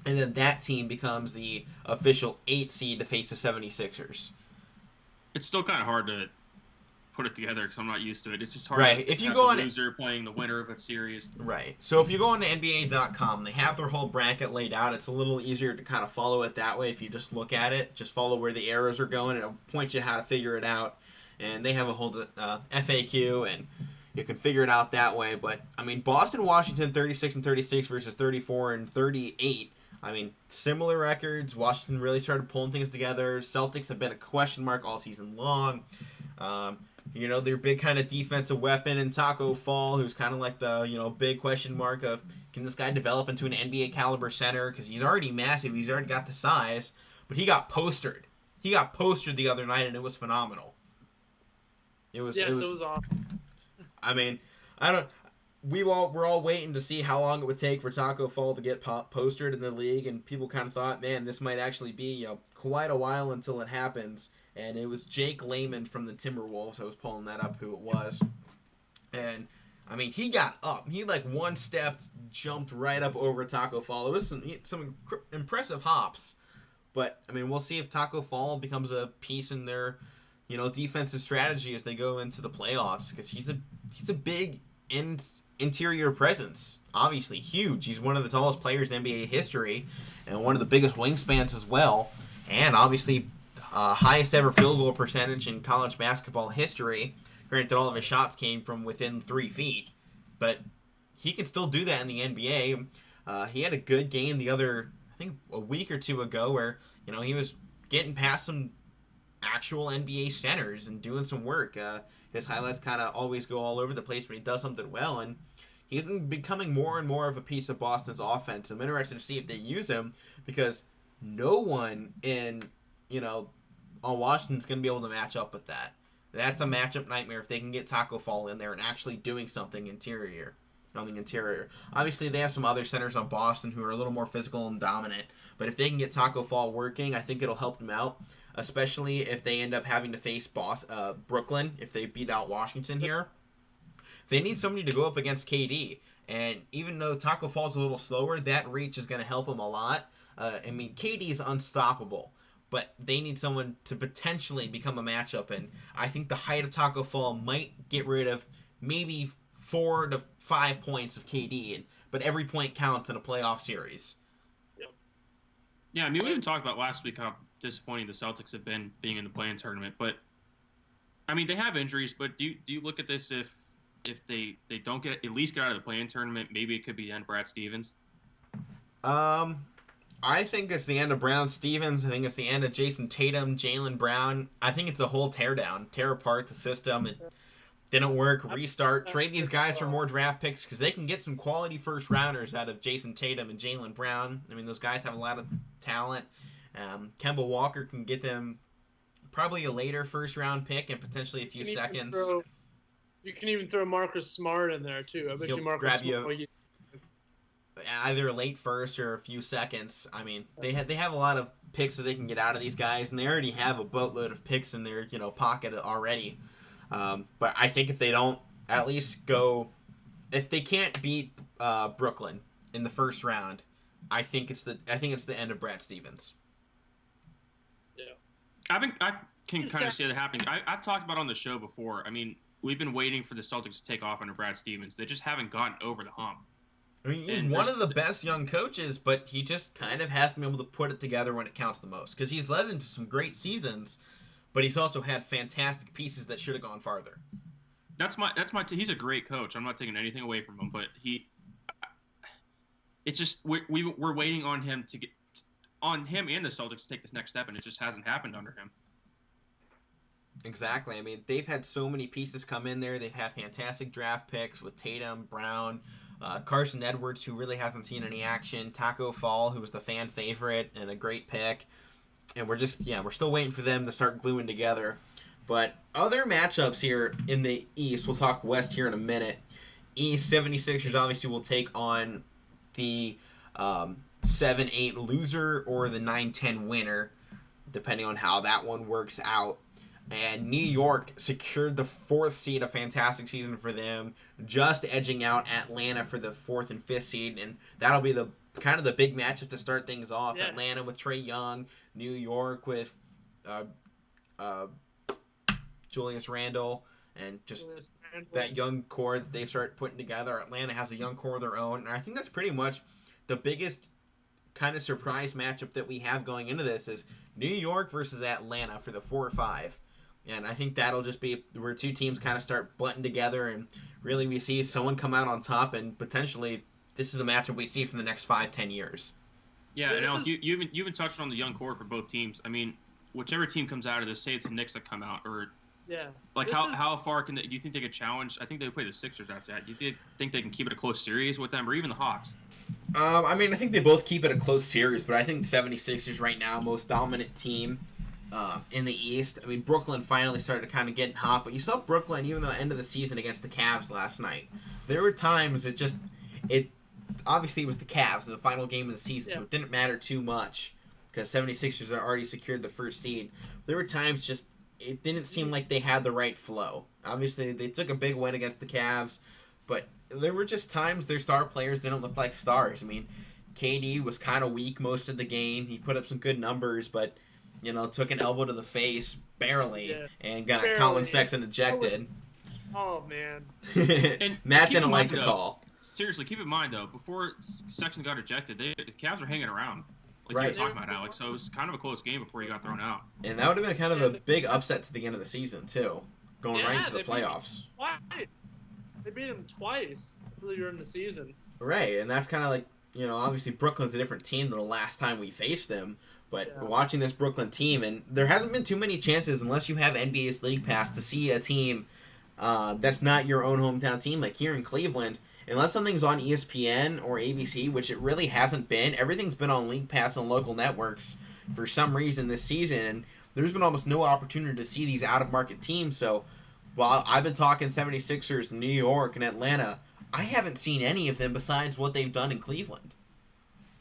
And then that team becomes the official 8 seed to face the 76ers. It's still kind of hard to put it together because I'm not used to it. It's just hard right. to if you have go the on loser playing the winner of a series. Right. So if you go on to NBA.com, they have their whole bracket laid out. It's a little easier to kind of follow it that way if you just look at it. Just follow where the arrows are going. It'll point you how to figure it out. And they have a whole FAQ, and you can figure it out that way. But, I mean, Boston, Washington, 36-36 versus 34-38. I mean, similar records. Washington really started pulling things together. Celtics have been a question mark all season long. Their big kind of defensive weapon in Taco Fall, who's kind of like the, big question mark of, can this guy develop into an NBA caliber center? Because he's already massive. He's already got the size. But he got postered. He got postered the other night, and it was phenomenal. It was awesome. I mean, we're all waiting to see how long it would take for Taco Fall to get postered in the league, and people kind of thought, man, this might actually be quite a while until it happens. And it was Jake Layman from the Timberwolves. I was pulling that up who it was. And, I mean, he got up. He, one step jumped right up over Taco Fall. It was some impressive hops. But, I mean, we'll see if Taco Fall becomes a piece in their, defensive strategy as they go into the playoffs. Because he's a big interior presence. Obviously, huge. He's one of the tallest players in NBA history. And one of the biggest wingspans as well. And, obviously, highest ever field goal percentage in college basketball history. Granted, all of his shots came from within 3 feet, but he can still do that in the NBA. He had a good game a week or two ago where, he was getting past some actual NBA centers and doing some work. His highlights kind of always go all over the place, but he does something well, and he's been becoming more and more of a piece of Boston's offense. I'm interested to see if they use him because no one on Washington's going to be able to match up with that. That's a matchup nightmare if they can get Taco Fall in there and actually doing something on the interior. Obviously, they have some other centers on Boston who are a little more physical and dominant, but if they can get Taco Fall working, I think it'll help them out, especially if they end up having to face Brooklyn, if they beat out Washington here. They need somebody to go up against KD, and even though Taco Fall's a little slower, that reach is going to help him a lot. KD is unstoppable. But they need someone to potentially become a matchup, and I think the height of Taco Fall might get rid of maybe 4 to 5 points of KD, but every point counts in a playoff series. Yep. Yeah, I mean, we even talked about last week how disappointing the Celtics have been being in the play-in tournament, but I mean, they have injuries, but do you look at this if they don't at least get out of the play-in tournament, maybe it could be the end of Brad Stevens? I think it's the end of Brown Stevens. I think it's the end of Jason Tatum, Jaylen Brown. I think it's a whole tear apart the system. It didn't work. Restart. Trade these guys for more draft picks because they can get some quality first rounders out of Jason Tatum and Jaylen Brown. I mean, those guys have a lot of talent. Kemba Walker can get them probably a later first round pick and potentially a few seconds. You can even throw Marcus Smart in there too. I bet you Marcus Smart. Either a late first or a few seconds. I mean, they have a lot of picks that they can get out of these guys, and they already have a boatload of picks in their pocket already. But I think if they don't at least if they can't beat Brooklyn in the first round, I think it's the end of Brad Stevens. Yeah, I can kind of see that happening. I've talked about on the show before. I mean, we've been waiting for the Celtics to take off under Brad Stevens. They just haven't gotten over the hump. I mean, he's one of the best young coaches, but he just kind of hasn't been able to put it together when it counts the most. Because he's led into some great seasons, but he's also had fantastic pieces that should have gone farther. He's a great coach. I'm not taking anything away from him, but it's just we're waiting on him and the Celtics to take this next step, and it just hasn't happened under him. Exactly. I mean, they've had so many pieces come in there. They've had fantastic draft picks with Tatum, Brown, Carson Edwards, who really hasn't seen any action, Taco Fall, who was the fan favorite and a great pick. And we're still waiting for them to start gluing together. But other matchups here in the East, we'll talk West here in a minute. East 76ers obviously will take on the 7-8 loser or the 9-10 winner, depending on how that one works out. And New York secured the 4th seed, a fantastic season for them, just edging out Atlanta for the 4th and 5th seed, and that'll be the kind of the big matchup to start things off. Yeah. Atlanta with Trae Young, New York with Julius Randle, and just that young core that they start putting together. Atlanta has a young core of their own, and I think that's pretty much the biggest kind of surprise matchup that we have going into this is New York versus Atlanta for the 4 or 5. And I think that'll just be where two teams kind of start butting together, and really we see someone come out on top, and potentially this is a matchup we see for the next 5-10 years. Yeah, and Alec, you even touched on the young core for both teams. I mean, whichever team comes out of this, say it's the Knicks that come out, or like how far do you think they could challenge? I think they play the Sixers after that. Do you think they can keep it a close series with them, or even the Hawks? I mean, I think they both keep it a close series, but I think 76ers right now, most dominant team in the East. I mean, Brooklyn finally started to kind of get hot, but you saw Brooklyn even the end of the season against the Cavs last night. There were times obviously it was the Cavs in the final game of the season, so it didn't matter too much because 76ers are already secured the 1st seed. There were times it didn't seem like they had the right flow. Obviously, they took a big win against the Cavs, but there were just times their star players didn't look like stars. I mean, KD was kind of weak most of the game. He put up some good numbers, but took an elbow to the face barely and got Colin Sexton ejected. Oh man! And Matt didn't like the call. Seriously, keep in mind though, before Sexton got ejected, the Cavs were hanging around. Like right. you were talking about, Alex. So it was kind of a close game before he got thrown out. And that would have been kind of a big upset to the end of the season too, going right into the playoffs. They beat him twice earlier in the season. Right, and that's kind of like obviously Brooklyn's a different team than the last time we faced them. But watching this Brooklyn team, and there hasn't been too many chances, unless you have NBA's League Pass, to see a team that's not your own hometown team. Like here in Cleveland, unless something's on ESPN or ABC, which it really hasn't been, everything's been on League Pass and local networks for some reason this season. And there's been almost no opportunity to see these out-of-market teams. So while I've been talking 76ers, New York, and Atlanta, I haven't seen any of them besides what they've done in Cleveland.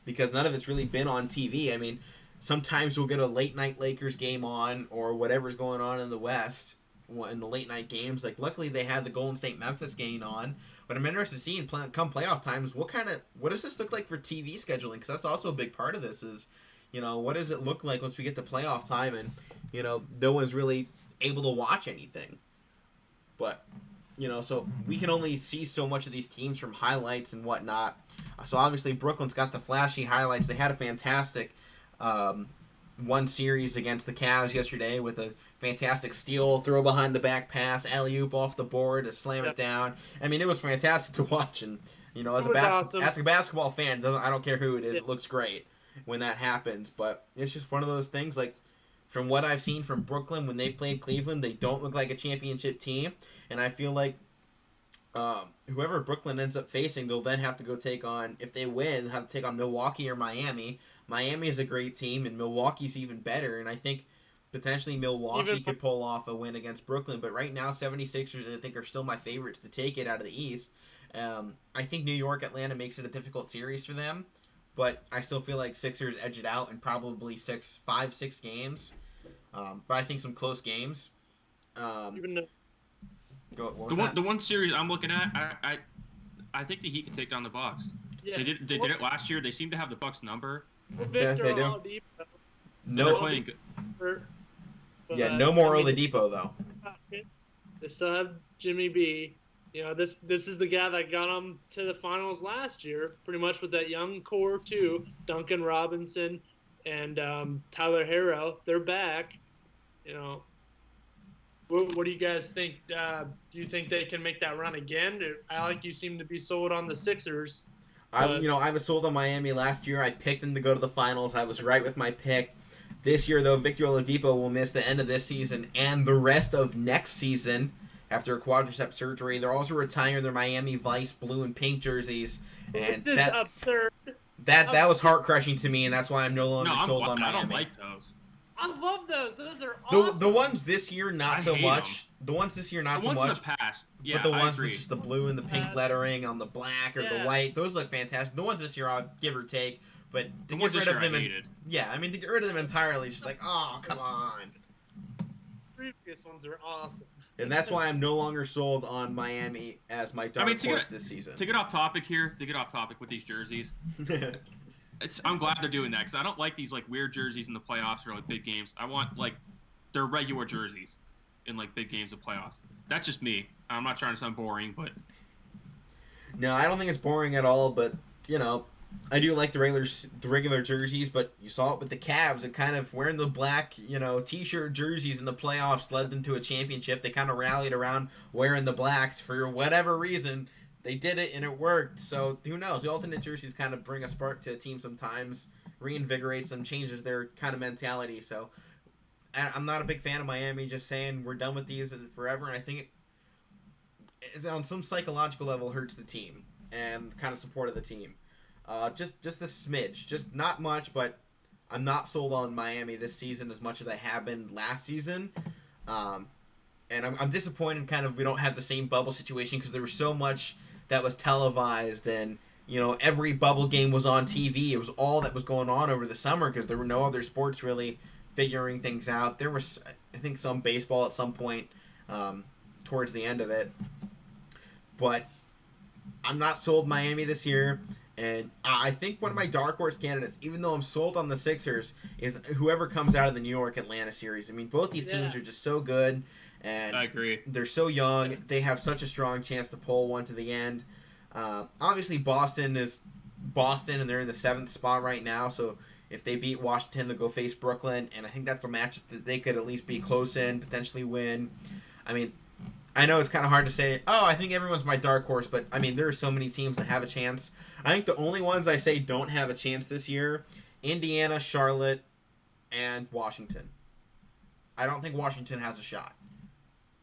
Because none of it's really been on TV. I mean, sometimes we'll get a late-night Lakers game on or whatever's going on in the West in the late-night games. Like, luckily they had the Golden State-Memphis game on. But I'm interested to see come playoff times, what does this look like for TV scheduling? Because that's also a big part of this is, what does it look like once we get to playoff time and, no one's really able to watch anything. But, so we can only see so much of these teams from highlights and whatnot. So obviously Brooklyn's got the flashy highlights. They had a fantastic one series against the Cavs yesterday with a fantastic steal, throw behind the back pass, alley-oop off the board to slam it down. I mean, it was fantastic to watch, and as a basketball fan, I don't care who it is, it looks great when that happens. But it's just one of those things. Like from what I've seen from Brooklyn when they've played Cleveland, they don't look like a championship team, and I feel like whoever Brooklyn ends up facing, they'll then have to go take on, if they win, they'll have to take on Milwaukee or Miami. Miami is a great team, and Milwaukee's even better, and I think potentially Milwaukee could pull off a win against Brooklyn, but right now 76ers, I think, are still my favorites to take it out of the East. I think New York, Atlanta makes it a difficult series for them, but I still feel like Sixers edge it out in probably 5-6 games, but I think some close games. The one series I'm looking at, I think the Heat can take down the Bucks. Yeah. They did it last year. They seem to have the Bucks number. Yeah, they do. No, playing good. No more Oladipo though. They still have Jimmy B. This is the guy that got them to the finals last year, pretty much with that young core too. Duncan Robinson and Tyler Herro. They're back. What do you guys think? Do you think they can make that run again? Alec, you seem to be sold on the Sixers. I was sold on Miami last year. I picked them to go to the finals. I was right with my pick. This year, though, Victor Oladipo will miss the end of this season and the rest of next season after a quadricep surgery. They're also retiring their Miami Vice blue and pink jerseys, and that was heart crushing to me, and that's why I'm no longer sold on Miami. I don't like those. I love those. Those are The awesome. ones this year, not I so hate much. The ones this year, not The so ones in much. the past, yeah, But the I ones agree. with just the blue and the pink lettering on the black or the Yeah. white, those look fantastic. The ones this year, I'll give or take. But to The get ones rid this of year them, I hated. yeah, I mean to get rid of them entirely, it's just like, oh, come on. Previous ones are awesome. And that's why I'm no longer sold on Miami as my dark horse this season. To get off topic with these jerseys, I'm glad they're doing that because I don't like these like weird jerseys in the playoffs or like big games. I want like their regular jerseys in like big games of playoffs. That's just me. I'm not trying to sound boring, but No, I don't think it's boring at all. But you know, I do like the regular jerseys. But you saw it with the Cavs. It kind of wearing the black, t-shirt jerseys in the playoffs led them to a championship. They kind of rallied around wearing the blacks for whatever reason. They did it and it worked. So who knows? The alternate jerseys kind of bring a spark to a team sometimes, reinvigorates them, changes their kind of mentality. So I'm not a big fan of Miami just saying we're done with these and forever. And I think it on some psychological level hurts the team and kind of support of the team. Just a smidge, just not much, but I'm not sold on Miami this season as much as I have been last season. And I'm disappointed kind of we don't have the same bubble situation because there was so much that was televised and every bubble game was on TV. It was all that was going on over the summer because there were no other sports really figuring things out. There was, I think, some baseball at some point towards the end of it. But I'm not sold Miami this year. And I think one of my dark horse candidates, even though I'm sold on the Sixers, is whoever comes out of the New York-Atlanta series. I mean, both these teams are just so good. And I agree. They're so young. They have such a strong chance to pull one to the end. Obviously, Boston is Boston, and they're in the 7th spot right now. So if they beat Washington, they'll go face Brooklyn. And I think that's a matchup that they could at least be close in, potentially win. I mean, I know it's kind of hard to say, I think everyone's my dark horse. But, I mean, there are so many teams that have a chance. I think the only ones I say don't have a chance this year, Indiana, Charlotte, and Washington. I don't think Washington has a shot.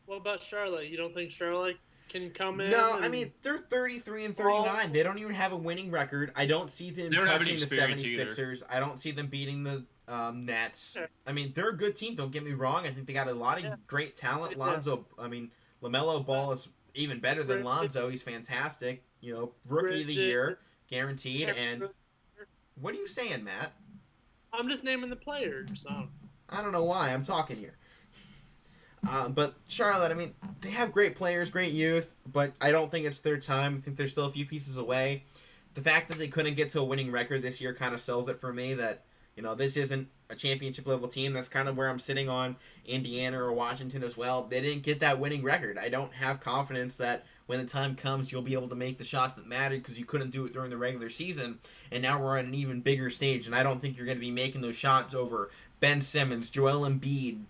What about Charlotte? You don't think Charlotte can come in? No, I mean, they're 33 and 39. They don't even have a winning record. I don't see them touching the 76ers. I don't see them beating the Nets. I mean, they're a good team, don't get me wrong. I think they got a lot of great talent. LaMelo Ball is even better than Lonzo. He's fantastic. Rookie of the year, guaranteed. And what are you saying, Matt? I'm just naming the players. I don't know why. I'm talking here. But Charlotte, I mean, they have great players, great youth, but I don't think it's their time. I think they're still a few pieces away. The fact that they couldn't get to a winning record this year kind of sells it for me that, this isn't a championship level team. That's kind of where I'm sitting on Indiana or Washington as well. They didn't get that winning record. I don't have confidence that when the time comes, you'll be able to make the shots that mattered because you couldn't do it during the regular season. And now we're on an even bigger stage, and I don't think you're going to be making those shots over Ben Simmons, Joel Embiid,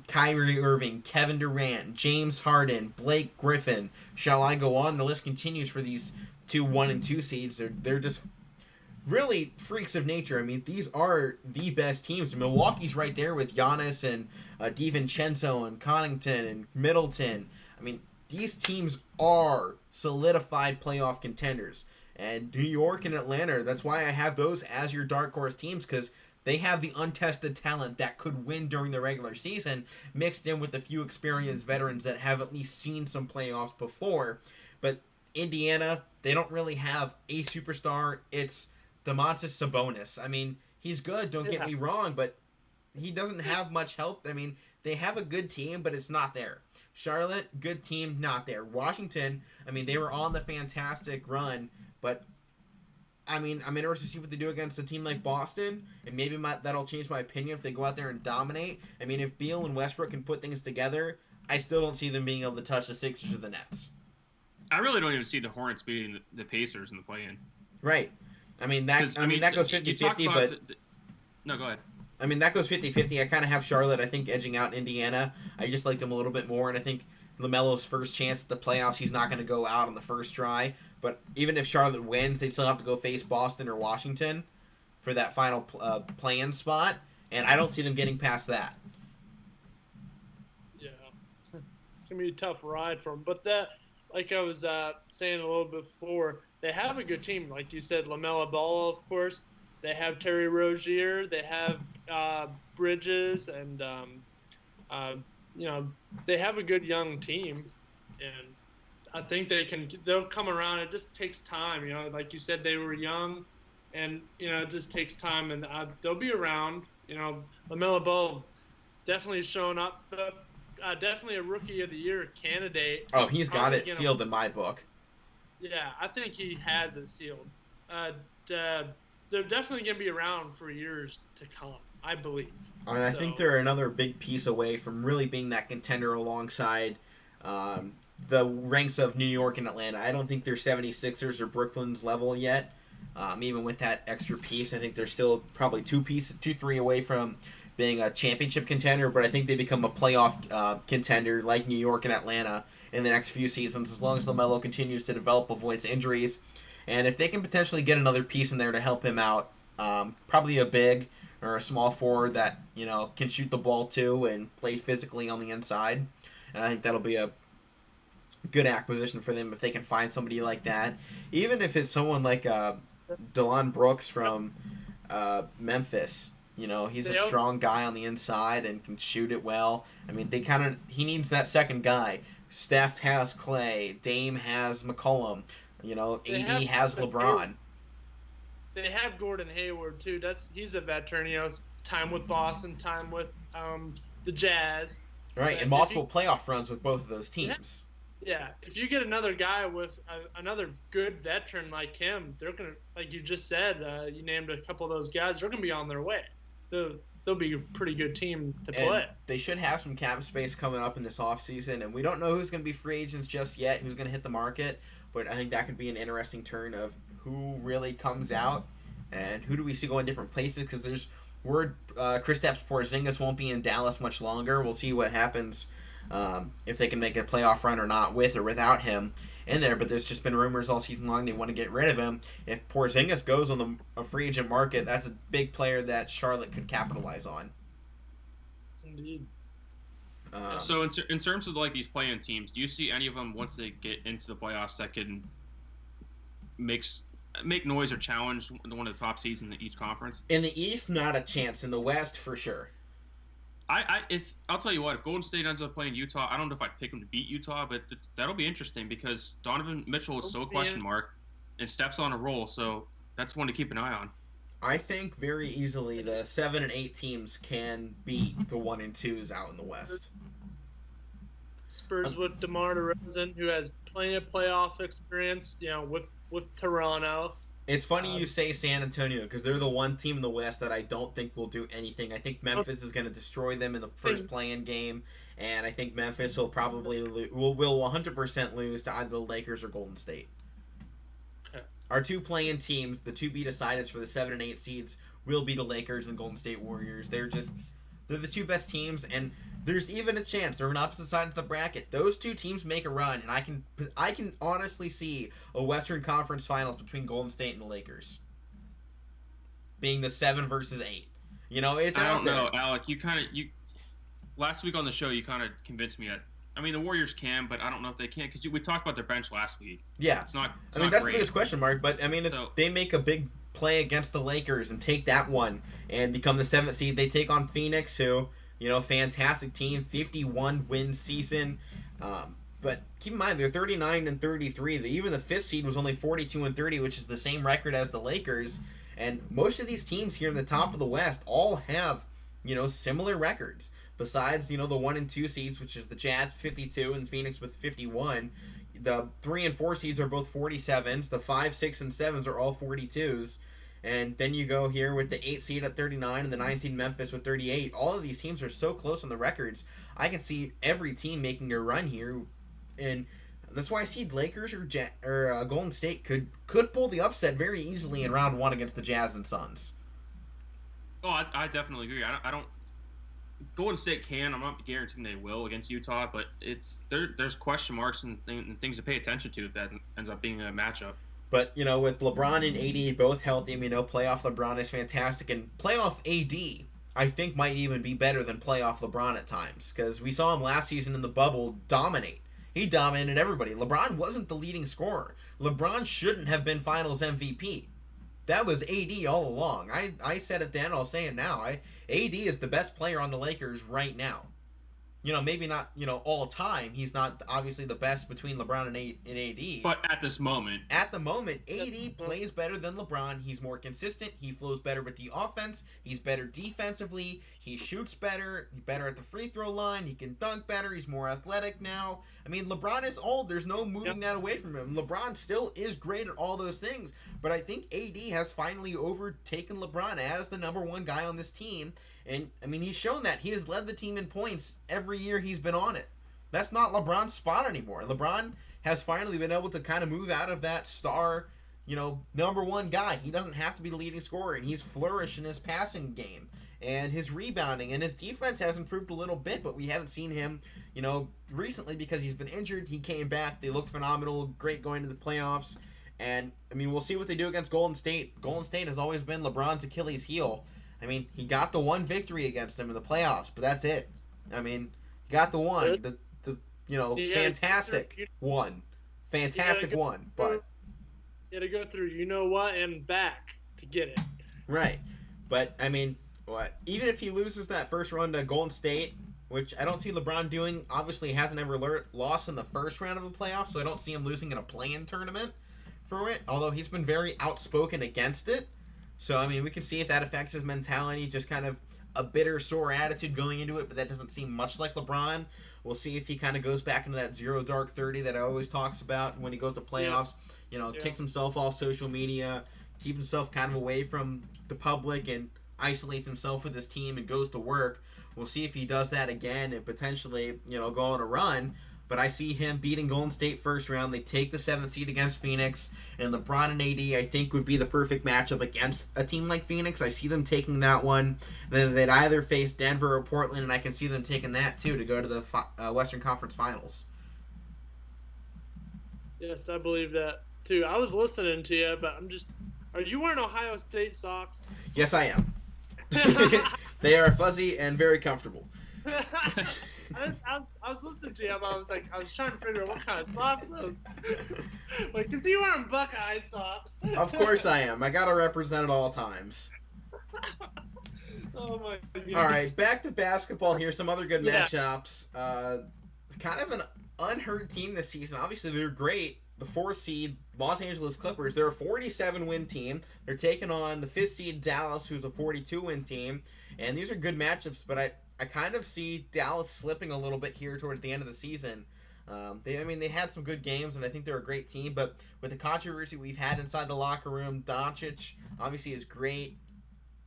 Kyrie Irving, Kevin Durant, James Harden, Blake Griffin. Shall I go on? The list continues for these 2 1 and 2 seeds. They're just really freaks of nature. I mean, these are the best teams. Milwaukee's right there with Giannis and DiVincenzo and Connaughton and Middleton. I mean, these teams are solidified playoff contenders. And New York and Atlanta, that's why I have those as your dark horse teams, because they have the untested talent that could win during the regular season, mixed in with a few experienced veterans that have at least seen some playoffs before. But Indiana, they don't really have a superstar. It's Domantas Sabonis. I mean, he's good, don't get me wrong, but he doesn't have much help. I mean, they have a good team, but it's not there. Charlotte, good team, not there. Washington, I mean, they were on the fantastic run, but I mean, I'm interested to see what they do against a team like Boston, and maybe that'll change my opinion if they go out there and dominate. I mean, if Beal and Westbrook can put things together, I still don't see them being able to touch the Sixers or the Nets. I really don't even see the Hornets beating the Pacers in the play-in. Right. I mean, that goes 50-50, but... No, go ahead. I mean, that goes 50-50. I kind of have Charlotte, I think, edging out Indiana. I just like them a little bit more, and I think LaMelo's first chance at the playoffs, he's not going to go out on the first try. But even if Charlotte wins, they'd still have to go face Boston or Washington for that final play-in spot, and I don't see them getting past that. Yeah. It's going to be a tough ride for them. But that, like I was saying a little bit before, they have a good team. Like you said, LaMelo Ball, of course. They have Terry Rozier. They have Bridges and uh, they have a good young team, and I think they'll come around. It just takes time, like you said, they were young, and it just takes time, and they'll be around. LaMelo Ball definitely showing up, definitely a Rookie of the Year candidate. Oh, he's got it sealed in my book. Yeah, I think he has it sealed. They're definitely going to be around for years to come, I believe. And I think they're another big piece away from really being that contender alongside the ranks of New York and Atlanta. I don't think they're 76ers or Brooklyn's level yet. Even with that extra piece, I think they're still probably 2-3 away from being a championship contender, but I think they become a playoff contender like New York and Atlanta in the next few seasons, as long as LaMelo continues to develop, avoids injuries. And if they can potentially get another piece in there to help him out, probably a big or a small forward that, can shoot the ball too and play physically on the inside. And I think that'll be a good acquisition for them if they can find somebody like that. Even if it's someone like Delon Brooks from Memphis. He's a strong guy on the inside and can shoot it well. I mean, he needs that second guy. Steph has Clay. Dame has McCollum. AD has LeBron. They have Gordon Hayward too. He's a veteran. Time with Boston, time with the Jazz. Right, and multiple playoff runs with both of those teams. Yeah, if you get another guy with another good veteran like him, they're gonna, like you just said, you named a couple of those guys. They're gonna be on their way. They'll be a pretty good team to play. They should have some cap space coming up in this offseason, and we don't know who's going to be free agents just yet, who's going to hit the market, but I think that could be an interesting turn of who really comes out and who do we see going different places, because there's word Kristaps Porzingis won't be in Dallas much longer. We'll see what happens if they can make a playoff run or not with or without him in there, but there's just been rumors all season long they want to get rid of him. If Porzingis goes on a free agent market, that's a big player that Charlotte could capitalize on. Indeed. So in terms of like these play-in teams, do you see any of them once they get into the playoffs that can make noise or challenge one of the top seeds in each conference? In the East, not a chance. In the West, for sure. I'll tell you what, if Golden State ends up playing Utah, I don't know if I'd pick them to beat Utah, but that'll be interesting because Donovan Mitchell is still a question mark, and Steph's on a roll, so that's one to keep an eye on. I think very easily the 7 and 8 teams can beat the 1 and 2s out in the West. Spurs with DeMar DeRozan, who has plenty of playoff experience, with Toronto. It's funny you say San Antonio because they're the one team in the West that I don't think will do anything. I think Memphis is going to destroy them in the first play-in game, and I think Memphis will probably will 100% lose to either the Lakers or Golden State. Okay. Our two play-in teams, the to be decideds for the 7 and 8 seeds, will be the Lakers and Golden State Warriors. They're the two best teams, and there's even a chance they're on opposite sides of the bracket. Those two teams make a run, and I can honestly see a Western Conference Finals between Golden State and the Lakers, being the 7 versus 8. It's out there. I don't know, Alec. You last week on the show, you kind of convinced me that. I mean, the Warriors can, but I don't know if they can because we talked about their bench last week. Yeah, it's not. That's great. the biggest question mark. But I mean, if they make a big play against the Lakers and take that one and become the 7th seed, they take on Phoenix, who. Fantastic team, 51 win season. But keep in mind, they're 39 and 33. Even the 5th seed was only 42 and 30, which is the same record as the Lakers. And most of these teams here in the top of the West all have, similar records. Besides, the 1 and 2 seeds, which is the Jazz 52 and Phoenix with 51. The 3 and 4 seeds are both 47s. The 5, 6, and 7s are all 42s. And then you go here with the 8 seed at 39 and the 9 seed Memphis with 38. All of these teams are so close on the records. I can see every team making a run here. And that's why I see Lakers or Golden State could pull the upset very easily in round 1 against the Jazz and Suns. Oh, I definitely agree. I don't. Golden State can. I'm not guaranteeing they will against Utah, but there's question marks and things to pay attention to if that ends up being a matchup. But, with LeBron and AD both healthy, playoff LeBron is fantastic. And playoff AD, I think, might even be better than playoff LeBron at times. Because we saw him last season in the bubble dominate. He dominated everybody. LeBron wasn't the leading scorer. LeBron shouldn't have been finals MVP. That was AD all along. I said it then, I'll say it now. AD is the best player on the Lakers right now. Maybe not, all time. He's not obviously the best between LeBron and AD. But at this moment. At the moment, AD plays better than LeBron. He's more consistent. He flows better with the offense. He's better defensively. He shoots better. He's better at the free throw line. He can dunk better. He's more athletic now. I mean, LeBron is old. There's no moving that away from him. LeBron still is great at all those things. But I think AD has finally overtaken LeBron as the number one guy on this team. And, I mean, he's shown that. He has led the team in points every year he's been on it. That's not LeBron's spot anymore. LeBron has finally been able to kind of move out of that star, number one guy. He doesn't have to be the leading scorer, and he's flourished in his passing game. And his rebounding and his defense has improved a little bit, but we haven't seen him, recently because he's been injured. He came back. They looked phenomenal, great going to the playoffs. And, I mean, we'll see what they do against Golden State. Golden State has always been LeBron's Achilles heel. I mean, he got the one victory against him in the playoffs, but that's it. I mean, he got the one, fantastic one. Fantastic one, but... You had to go through you-know-what and back to get it. Right. But, I mean, even if he loses that first run to Golden State, which I don't see LeBron doing, obviously he hasn't ever lost in the first round of the playoffs, so I don't see him losing in a play-in tournament for it, although he's been very outspoken against it. So, I mean, we can see if that affects his mentality, just kind of a bitter, sore attitude going into it, but that doesn't seem much like LeBron. We'll see if he kind of goes back into that zero dark 30 that I always talks about when he goes to playoffs. Kicks himself off social media, keeps himself kind of away from the public, and isolates himself with his team and goes to work. We'll see if he does that again and potentially, go on a run. But I see him beating Golden State first round. They take the 7th seed against Phoenix. And LeBron and AD, I think, would be the perfect matchup against a team like Phoenix. I see them taking that one. Then they'd either face Denver or Portland, and I can see them taking that, too, to go to the Western Conference Finals. Yes, I believe that, too. I was listening to you, but are you wearing Ohio State socks? Yes, I am. They are fuzzy and very comfortable. I was listening to you, but I was trying to figure out what kind of socks those. Like, because you wearing Buckeye socks. Of course I am. I gotta represent at all times. Oh my goodness. All right, back to basketball here. Some other good matchups. Kind of an unhurt team this season. Obviously, they're great. The 4th seed Los Angeles Clippers. They're a 47-win team. They're taking on the 5th seed Dallas, who's a 42-win team. And these are good matchups, but I kind of see Dallas slipping a little bit here towards the end of the season. They had some good games, and I think they're a great team. But with the controversy we've had inside the locker room, Doncic obviously is great.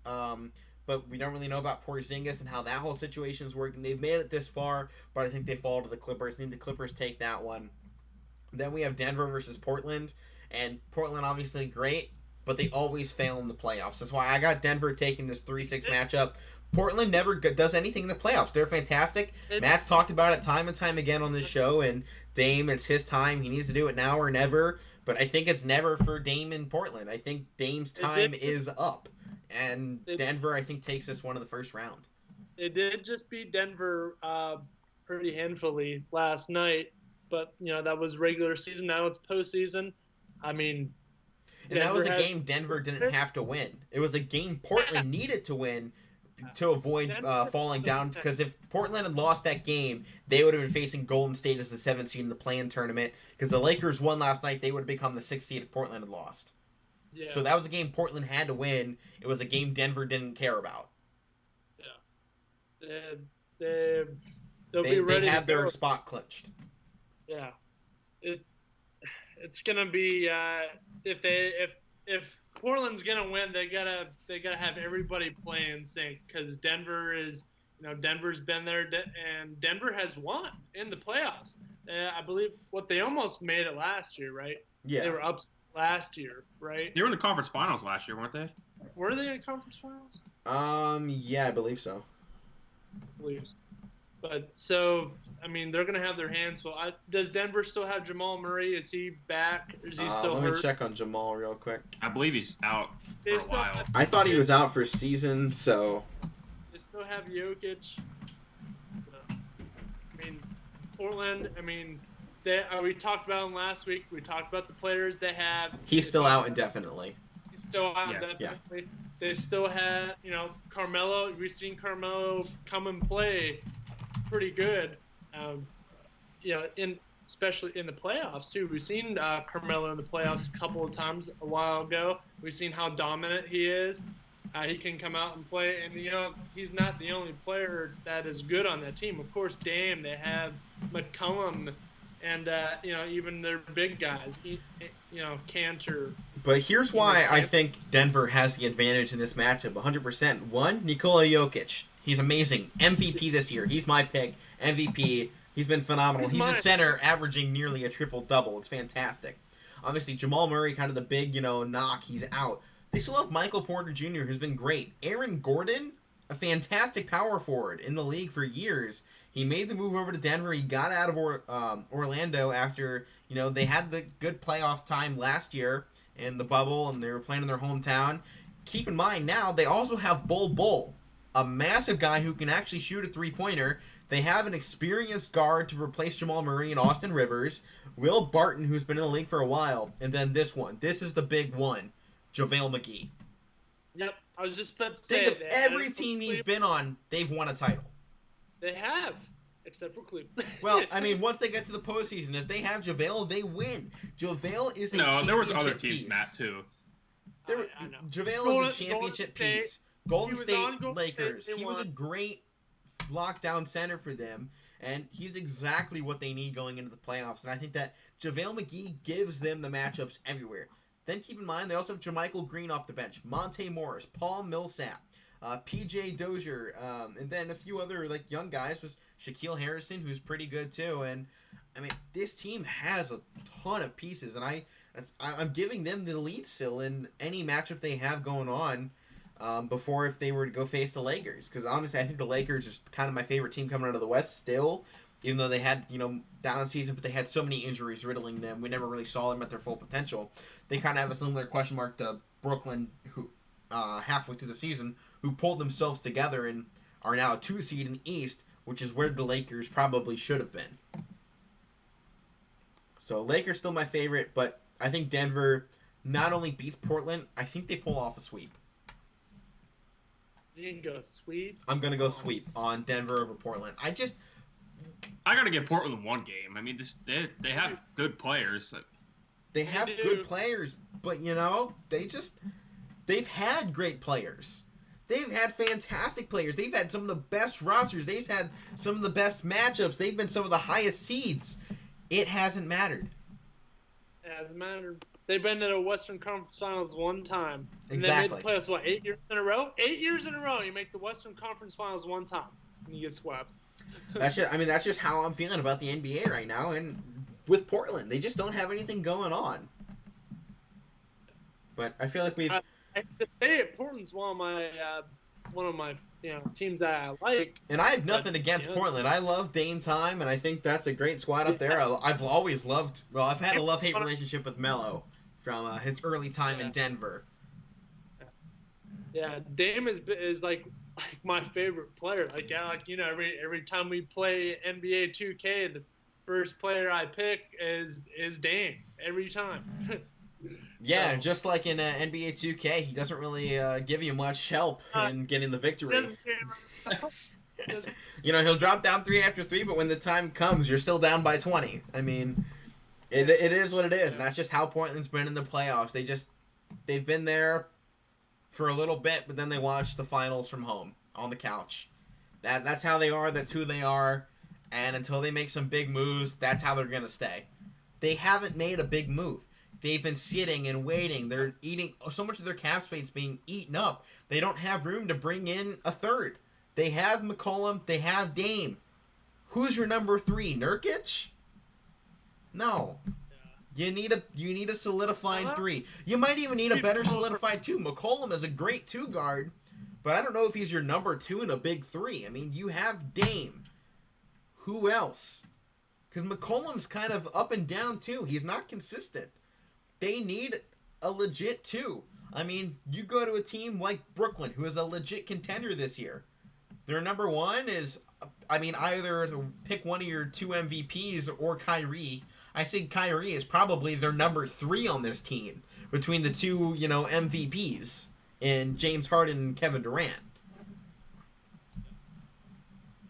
But we don't really know about Porzingis and how that whole situation is working. They've made it this far, but I think they fall to the Clippers. I think the Clippers take that one. Then we have Denver versus Portland. And Portland obviously great, but they always fail in the playoffs. That's why I got Denver taking this 3-6 matchup. Portland never does anything in the playoffs. They're fantastic. Matt's talked about it time and time again on this show, and Dame, it's his time. He needs to do it now or never, but I think it's never for Dame in Portland. I think Dame's time is up, and Denver, I think, takes this one in the first round. They did just beat Denver pretty handfully last night, but, that was regular season. Now it's postseason. I mean... And that was a game Denver didn't have to win. It was a game Portland needed to win to avoid falling down, because if Portland had lost that game, they would have been facing Golden State as the 7th seed in the play-in tournament, because the Lakers won last night. They would have become the 6th seed if Portland had lost. Yeah. So that was a game Portland had to win. It was a game Denver didn't care about. Yeah. They'll be ready. They had their spot clinched. Yeah. It's gonna be if Portland's gonna win, they gotta have everybody play in sync, because Denver's been there, and Denver has won in the playoffs. I believe they almost made it last year, right? Yeah, they were up last year, right? They were in the conference finals last year, weren't they? Were they in conference finals? Yeah, I believe so. But so, I mean, they're gonna have their hands full. Does Denver still have Jamal Murray? Is he back? Or is he still hurt? Let me check on Jamal real quick. I believe he's out for a while. I thought he was out for a season, so. They still have Jokic. I mean, Portland. I mean, we talked about him last week. We talked about the players they have. He's still out indefinitely. He's still out indefinitely. Yeah. they still had, Carmelo. We've seen Carmelo come and play pretty good. Um, especially in the playoffs too. We've seen Carmelo in the playoffs a couple of times a while ago. We've seen how dominant he is. He can come out and play, and he's not the only player that is good on that team. Of course, Dame. They have McCollum, and even their big guys. Cantor. But here's why I think Denver has the advantage in this matchup, 100%. One, Nikola Jokic. He's amazing. MVP this year. He's my pick. MVP. He's been phenomenal. He's a center averaging nearly a triple-double. It's fantastic. Obviously, Jamal Murray, kind of the big, knock. He's out. They still have Michael Porter Jr., who's been great. Aaron Gordon, a fantastic power forward in the league for years. He made the move over to Denver. He got out of Orlando after, they had the good playoff time last year in the bubble, and they were playing in their hometown. Keep in mind now, they also have Bull, a massive guy who can actually shoot a three-pointer. They have an experienced guard to replace Jamal Murray and Austin Rivers, Will Barton, who's been in the league for a while, and then this one. This is the big one, JaVale McGee. Yep, I was just about to say. Think of every team he's been on, they've won a title. They have, except for Cleveland. Well, I mean, once they get to the postseason, if they have JaVale, they win. JaVale is a championship piece. No, there was other teams, Matt, too. I know. JaVale is a championship piece. Golden State Lakers. State, he was a great lockdown center for them, and he's exactly what they need going into the playoffs. And I think that JaVale McGee gives them the matchups everywhere. Then keep in mind, they also have JaMychal Green off the bench, Monte Morris, Paul Millsap, P.J. Dozier, and then a few other young guys with Shaquille Harrison, who's pretty good too. And I mean, this team has a ton of pieces, and I'm giving them the lead still in any matchup they have going on. Before if they were to go face the Lakers, because honestly I think the Lakers is kind of my favorite team coming out of the West still, even though they had down the season, but they had so many injuries riddling them. We never really saw them at their full potential. They kind of have a similar question mark to Brooklyn, who halfway through the season, who pulled themselves together and are now a 2 seed in the East, which is where the Lakers probably should have been. So Lakers still my favorite, but I think Denver not only beats Portland, I think they pull off a sweep. You can go sweep. I'm gonna go sweep on Denver over Portland. I gotta give Portland one game. I mean, they have good players. They have good players, but they've had great players. They've had fantastic players. They've had some of the best rosters. They've had some of the best matchups. They've been some of the highest seeds. It hasn't mattered. It hasn't mattered. They've been to the Western Conference Finals one time. And Exactly. they made the playoffs, 8 years in a row? 8 years in a row, you make the Western Conference Finals one time, and you get swept. That's just how I'm feeling about the NBA right now. And with Portland, they just don't have anything going on. But I feel like we've. I have to say it. Portland's one of my teams that I like. And I have nothing against Portland. I love Dame Time, and I think that's a great squad up there. I've always loved. Well, I've had a love-hate relationship with Melo from his early time in Denver. Yeah, Dame is like my favorite player. Every time we play NBA 2K, the first player I pick is Dame every time. Yeah, just like in NBA 2K, he doesn't really give you much help in getting the victory. He'll drop down 3 after 3, but when the time comes, you're still down by 20. I mean, it is what it is, and that's just how Portland's been in the playoffs. They've been there for a little bit, but then they watch the finals from home on the couch. That's how they are. That's who they are. And until they make some big moves, that's how they're gonna stay. They haven't made a big move. They've been sitting and waiting. They're eating so much of their cap space being eaten up. They don't have room to bring in a third. They have McCollum. They have Dame. Who's your number 3? Nurkic? No. You need a solidified 3. You might even need a better solidified 2. McCollum is a great 2 guard, but I don't know if he's your number 2 in a big 3. I mean, you have Dame. Who else? Because McCollum's kind of up and down too. He's not consistent. They need a legit 2. I mean, you go to a team like Brooklyn, who is a legit contender this year. Their number 1 is, either to pick one of your 2 MVPs or Kyrie. I think Kyrie is probably their number 3 on this team between the 2, MVPs. in James Harden and Kevin Durant.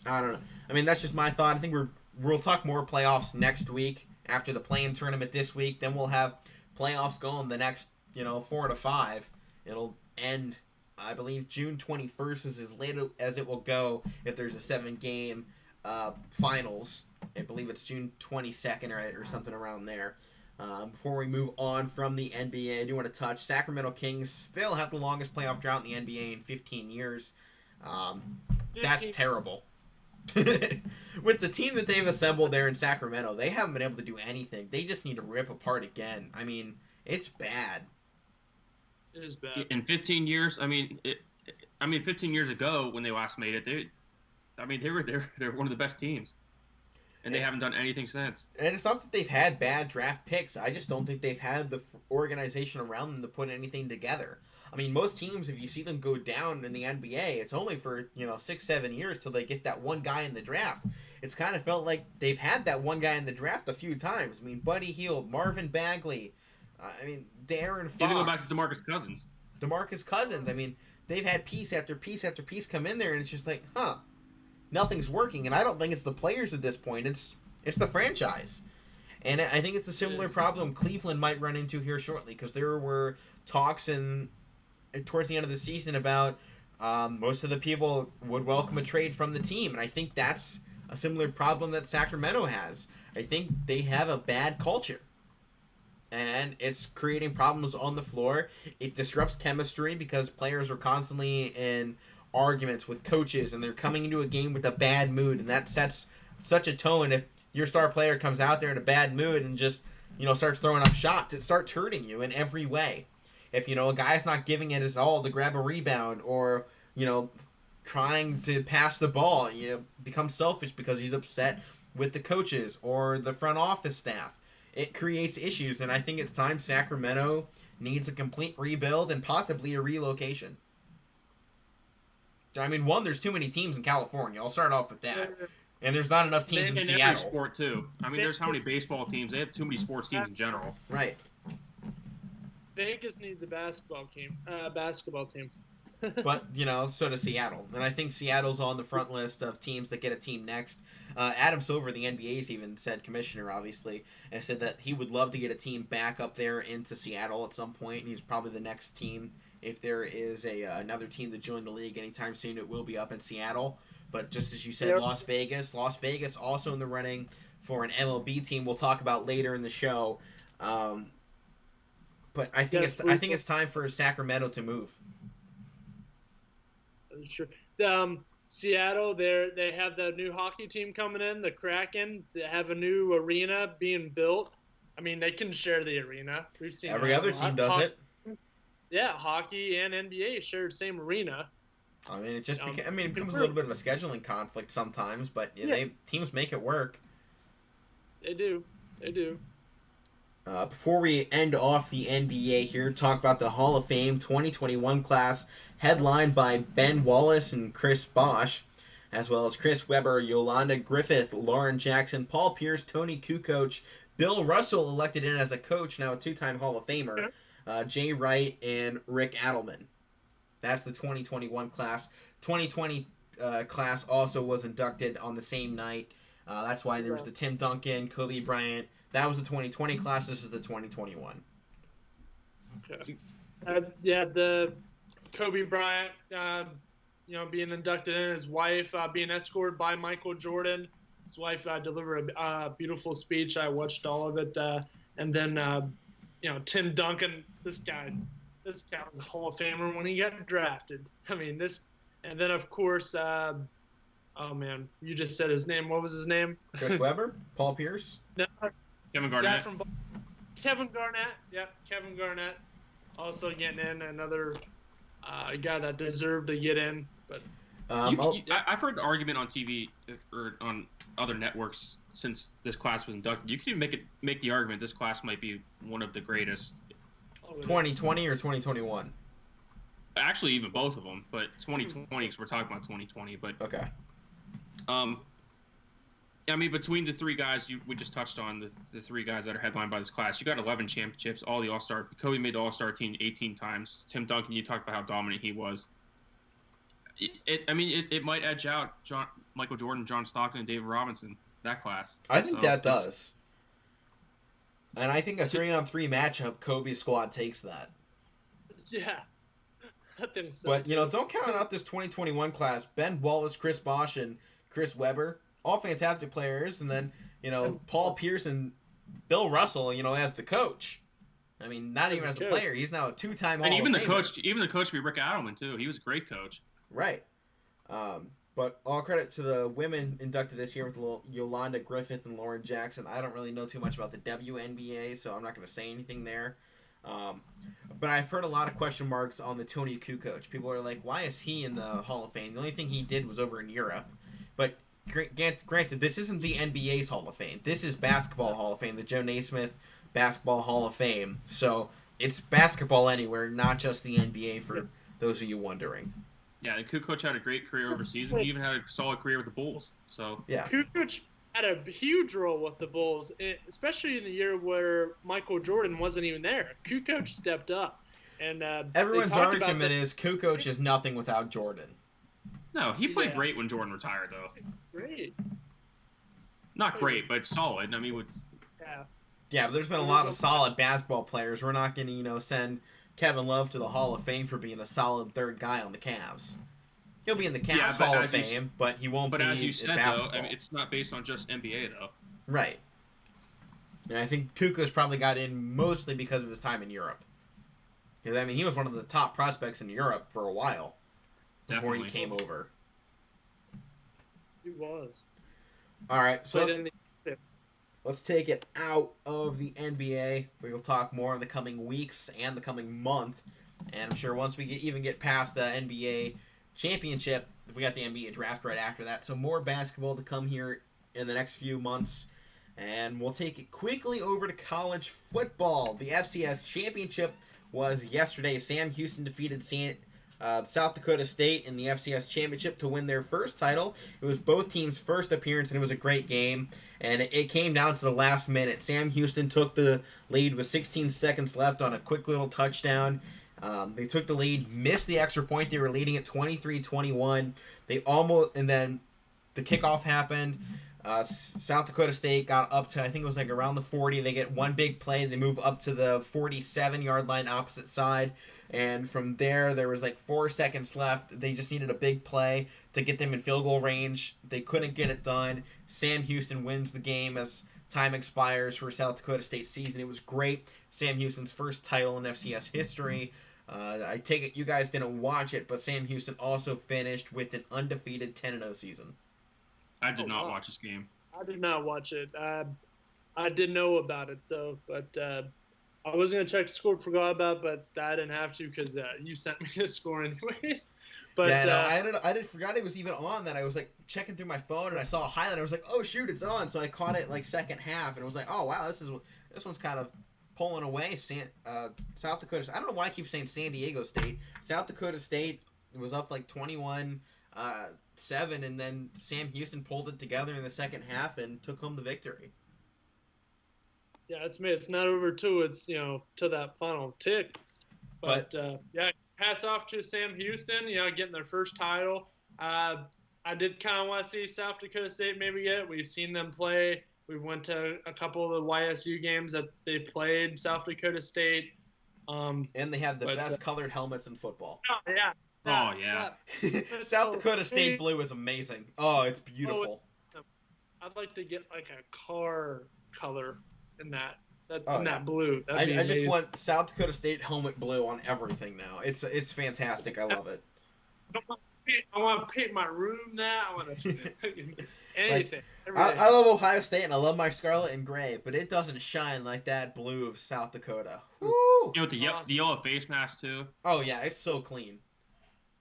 I don't know. I mean, that's just my thought. I think we'll talk more playoffs next week after the play-in tournament this week. Then we'll have playoffs going the next, 4 to 5. It'll end, I believe, June 21st is as late as it will go if there's a 7-game finals. I believe it's June 22nd or something around there. Before we move on from the NBA, I do want to touch Sacramento Kings still have the longest playoff drought in the NBA in 15 years. That's terrible. With the team that they've assembled there in Sacramento, they haven't been able to do anything. They just need to rip apart again. I mean, it's bad. It is bad. In 15 years, 15 years ago when they last made it, they're one of the best teams, and they haven't done anything since. And it's not that they've had bad draft picks. I just don't think they've had the organization around them to put anything together. I mean, most teams, if you see them go down in the NBA, it's only for 6-7 years till they get that one guy in the draft. It's kind of felt like they've had that one guy in the draft a few times. I mean, Buddy Hield, Marvin Bagley, De'Aaron Fox. Even go back to DeMarcus Cousins. I mean, they've had piece after piece after piece come in there, and it's just like, nothing's working. And I don't think it's the players at this point. It's the franchise. And I think it's a similar problem Cleveland might run into here shortly, because there were talks towards the end of the season about most of the people would welcome a trade from the team. And I think that's a similar problem that Sacramento has. I think they have a bad culture. And it's creating problems on the floor. It disrupts chemistry because players are constantly in arguments with coaches, and they're coming into a game with a bad mood, and that sets such a tone. If your star player comes out there in a bad mood and just starts throwing up shots, it starts hurting you in every way. If a guy's not giving it his all to grab a rebound, or trying to pass the ball, become selfish because he's upset with the coaches or the front office staff. It creates issues, and I think it's time Sacramento needs a complete rebuild and possibly a relocation. I mean, one, there's too many teams in California. I'll start off with that. And there's not enough teams in Seattle. Every sport, too. I mean, there's how many baseball teams? They have too many sports teams in general. Right. Vegas needs a basketball team. But, so does Seattle. And I think Seattle's on the front list of teams that get a team next. Adam Silver, the NBA's even said, commissioner, obviously, and said that he would love to get a team back up there into Seattle at some point. And he's probably the next team. If there is another team to join the league anytime soon, it will be up in Seattle. But just as you said, Yep. Las Vegas also in the running for an MLB team we'll talk about later in the show. But I think it's time for Sacramento to move. Sure. Seattle, they have the new hockey team coming in, the Kraken. They have a new arena being built. I mean, they can share the arena. We've seen every other team does it. Yeah, hockey and NBA share the same arena. I mean, it becomes a little bit of a scheduling conflict sometimes, but teams make it work. They do. Before we end off the NBA here, talk about the Hall of Fame 2021 class, headlined by Ben Wallace and Chris Bosh, as well as Chris Webber, Yolanda Griffith, Lauren Jackson, Paul Pierce, Tony Kukoc, Bill Russell elected in as a coach, now a two-time Hall of Famer, Jay Wright, and Rick Adelman. That's the 2021 class. 2020 class also was inducted on the same night. That's why there was the Tim Duncan, Kobe Bryant. That was the 2020 class. This is the 2021. Okay. The Kobe Bryant, being inducted in, his wife being escorted by Michael Jordan. His wife delivered a beautiful speech. I watched all of it. And then, Tim Duncan, this guy was a Hall of Famer when he got drafted. I mean, and then, of course, oh, man, you just said his name. What was his name? Chris Webber? Paul Pierce? No. Kevin Garnett. Kevin Garnett. Yep, Kevin Garnett. Also getting in, another guy that deserved to get in. But I've heard the argument on TV or on other networks since this class was inducted. You can even make the argument this class might be one of the greatest. 2020 or 2021? Actually, even both of them, but 2020 because we're talking about 2020. But okay. I mean, between the three guys we just touched on, the three guys that are headlined by this class, you got 11 championships, all the All-Star. Kobe made the All-Star team 18 times. Tim Duncan, you talked about how dominant he was. It might edge out Michael Jordan, John Stockton, and David Robinson, that class. I think that does. And I think a 3-on-3 matchup, Kobe's squad takes that. Yeah. I think so. But, don't count out this 2021 class. Ben Wallace, Chris Bosh, and Chris Webber, all fantastic players. And then, Paul Pierce and Bill Russell, as the coach. I mean, not even as a player. He's now a 2-time Hall of Famer. And even the coach be Rick Adelman, too. He was a great coach. Right. But all credit to the women inducted this year with Yolanda Griffith and Lauren Jackson. I don't really know too much about the WNBA, so I'm not going to say anything there. But I've heard a lot of question marks on the Tony Kukoc. People are like, why is he in the Hall of Fame? The only thing he did was over in Europe. But granted, this isn't the NBA's Hall of Fame. This is Basketball Hall of Fame, the Joe Naismith Basketball Hall of Fame. So it's basketball anywhere, not just the NBA for those of you wondering. Yeah, and Kukoc had a great career overseas, and he even had a solid career with the Bulls. So yeah, Kukoc had a huge role with the Bulls, especially in the year where Michael Jordan wasn't even there. Kukoc stepped up, and everyone's argument is Kukoc is nothing without Jordan. No, he played great when Jordan retired, though. Great. Not great, but solid. I mean, yeah, but there's been a lot of solid basketball players. We're not going to, send Kevin Love to the Hall of Fame for being a solid third guy on the Cavs. He'll be in the Cavs Hall of Fame, but he won't be in basketball. But as you said, though, it's not based on just NBA, though. Right. And I think Kukoc probably got in mostly because of his time in Europe. Because, he was one of the top prospects in Europe for a while before he came over. He was. All right, so let's take it out of the NBA. We will talk more in the coming weeks and the coming month. And I'm sure once we even get past the NBA championship, we got the NBA draft right after that. So more basketball to come here in the next few months. And we'll take it quickly over to college football. The FCS championship was yesterday. Sam Houston defeated South Dakota State in the FCS championship to win their first title. It was both teams' first appearance, and it was a great game. And it came down to the last minute. Sam Houston took the lead with 16 seconds left on a quick little touchdown. They took the lead, missed the extra point. They were leading at 23-21. And then the kickoff happened. South Dakota State got up to, I think it was around the 40. They get one big play. They move up to the 47-yard line opposite side. And from there was 4 seconds left. They just needed a big play to get them in field goal range. They couldn't get it done. Sam Houston wins the game as time expires for South Dakota State's season. It was great. Sam Houston's first title in FCS history. I take it you guys didn't watch it, but Sam Houston also finished with an undefeated 10-0 season. I did not watch this game. I did not watch it. I did know about it, though, but I was going to check the score, forgot about it, but I didn't have to because you sent me the score anyways. But I didn't forgot it was even on that. I was checking through my phone and I saw a highlight. I was like, oh shoot, it's on. So I caught it second half and it was like, oh wow, this one's kind of pulling away. South Dakota. I don't know why I keep saying San Diego State. South Dakota State was up 21-7, and then Sam Houston pulled it together in the second half and took home the victory. Yeah, it's not over too. It's to that final tick. But hats off to Sam Houston. Getting their first title. I did kind of want to see South Dakota State maybe get it. We've seen them play. We went to a couple of the YSU games that they played. South Dakota State. And they have the best colored helmets in football. Oh yeah. Oh yeah. South Dakota State blue is amazing. Oh, it's beautiful. I'd like to get a car color in that blue. I just want South Dakota State helmet blue on everything now. It's fantastic. I love it. I want to paint my room now. I want to anything. I love Ohio State and I love my scarlet and gray, but it doesn't shine like that blue of South Dakota. Woo! With the yellow face mask too. Oh yeah, it's so clean.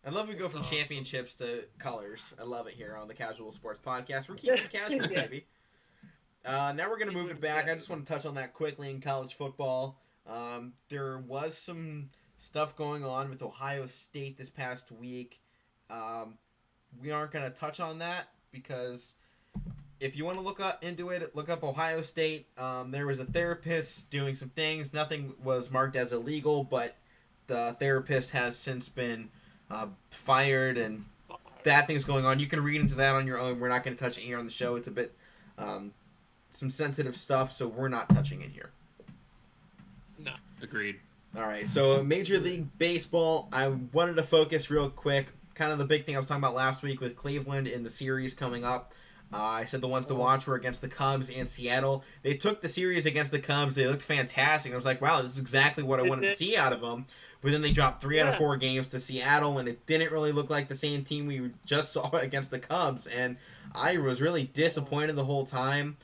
I love we go from championships to colors. I love it here on the Casual Sports Podcast. We're keeping it casual, baby. Now we're going to move it back. I just want to touch on that quickly in college football. There was some stuff going on with Ohio State this past week. We aren't going to touch on that because if you want to look up into it, look up Ohio State. There was a therapist doing some things. Nothing was marked as illegal, but the therapist has since been fired, and that thing's going on. You can read into that on your own. We're not going to touch it here on the show. It's a bit some sensitive stuff, so we're not touching it here. No. Agreed. All right, so Major League Baseball, I wanted to focus real quick. Kind of the big thing I was talking about last week with Cleveland in the series coming up. I said the ones to watch were against the Cubs and Seattle. They took the series against the Cubs. They looked fantastic. I was like, wow, this is exactly what I wanted to see out of them. But then they dropped 3 out of 4 games to Seattle, and it didn't really look like the same team we just saw against the Cubs. And I was really disappointed the whole time.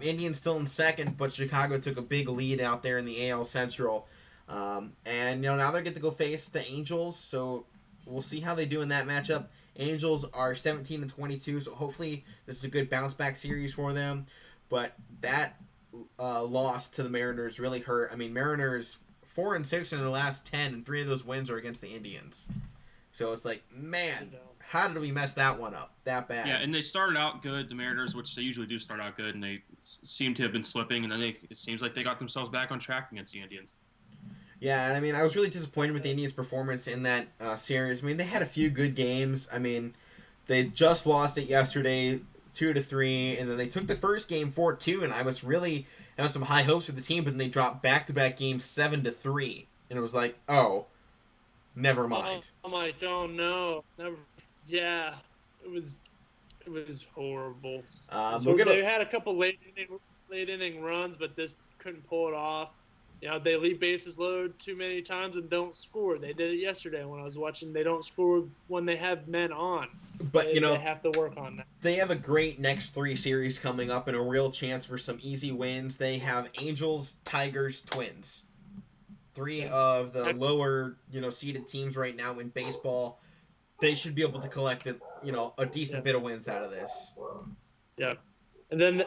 Indians still in second, but Chicago took a big lead out there in the AL Central. And now they get to go face the Angels, so we'll see how they do in that matchup. Angels are 17-22, so hopefully this is a good bounce back series for them. But that loss to the Mariners really hurt. I mean, Mariners 4-6 in their last 10, and 3 of those wins are against the Indians. So it's like, man, how did we mess that one up that bad? Yeah, and they started out good, the Mariners, which they usually do start out good, and they seem to have been slipping, and then it seems like they got themselves back on track against the Indians. Yeah, and I mean, I was really disappointed with the Indians' performance in that series. I mean, they had a few good games. I mean, they just lost it yesterday, 2-3, and then they took the first game 4-2, and I was really had some high hopes for the team, but then they dropped back-to-back games 7-3, and it was like, oh, never mind. I'm like, oh no, never. Yeah, it was horrible. They had a couple late inning runs, but this couldn't pull it off. They leave bases loaded too many times and don't score. They did it yesterday when I was watching. They don't score when they have men on. But, they have to work on that. They have a great next 3 series coming up and a real chance for some easy wins. They have Angels, Tigers, Twins. 3 of the lower, seeded teams right now in baseball. They should be able to collect a decent bit of wins out of this. Yeah. And then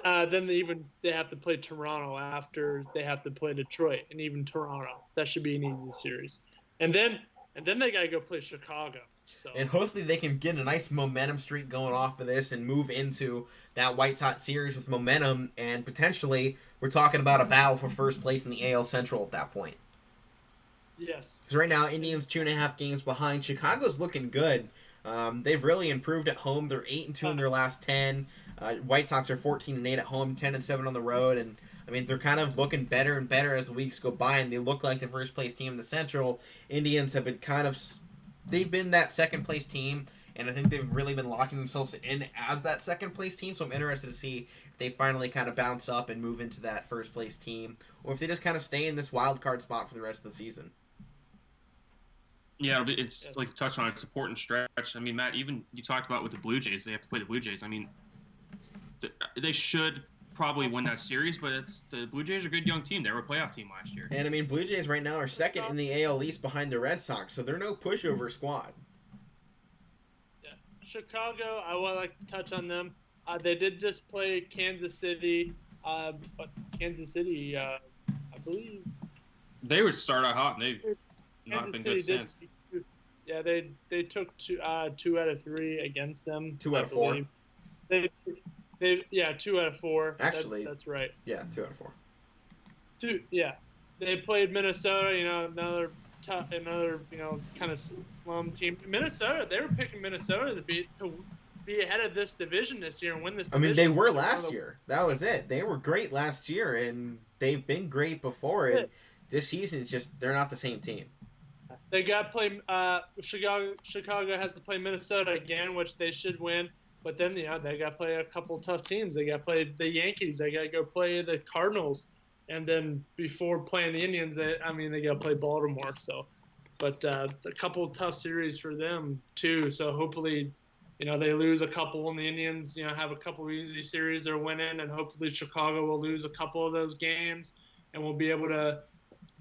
they have to play Toronto after they have to play Detroit, and even Toronto. That should be an easy series. And then they gotta go play Chicago. So. And hopefully they can get a nice momentum streak going off of this and move into that White Sox series with momentum, and potentially we're talking about a battle for first place in the AL Central at that point. Yes. Because right now Indians 2.5 games behind. Chicago's looking good. They've really improved at home. They're 8-2 in their last 10. White Sox are 14-8 at home, 10-7 on the road, and I mean they're kind of looking better and better as the weeks go by, and they look like the first place team in the Central. Indians have been they've been that second place team, and I think they've really been locking themselves in as that second place team. So I'm interested to see if they finally kind of bounce up and move into that first place team, or if they just kind of stay in this wild card spot for the rest of the season. Yeah, it's like you touched on. It's an important stretch. I mean, Matt, even you talked about with the Blue Jays, they have to play the Blue Jays. I mean, they should probably win that series, but the Blue Jays are a good young team. They were a playoff team last year. And I mean, Blue Jays right now are second in the AL East behind the Red Sox, so they're no pushover squad. Yeah, Chicago, I would like to touch on them. They did just play Kansas City, but Kansas City, I believe. They would start out hot, and they've not been good since. Yeah, they took 2 out of 3 against them. 2 out of 4. They 2 out of 4. Actually, that's right. Yeah, 2 out of 4. 2. Yeah, they played Minnesota. Another tough, kind of slum team. Minnesota. They were picking Minnesota to be ahead of this division this year and win this. I mean, they were last year. That was it. They were great last year, and they've been great before. And this season, it's just they're not the same team. They got to play. Chicago has to play Minnesota again, which they should win. But then, they got to play a couple tough teams. They got to play the Yankees. They got to go play the Cardinals, and then before playing the Indians, they got to play Baltimore. So, but a couple tough series for them too. So hopefully, they lose a couple, and the Indians, have a couple easy series they're winning, and hopefully Chicago will lose a couple of those games, and we'll be able to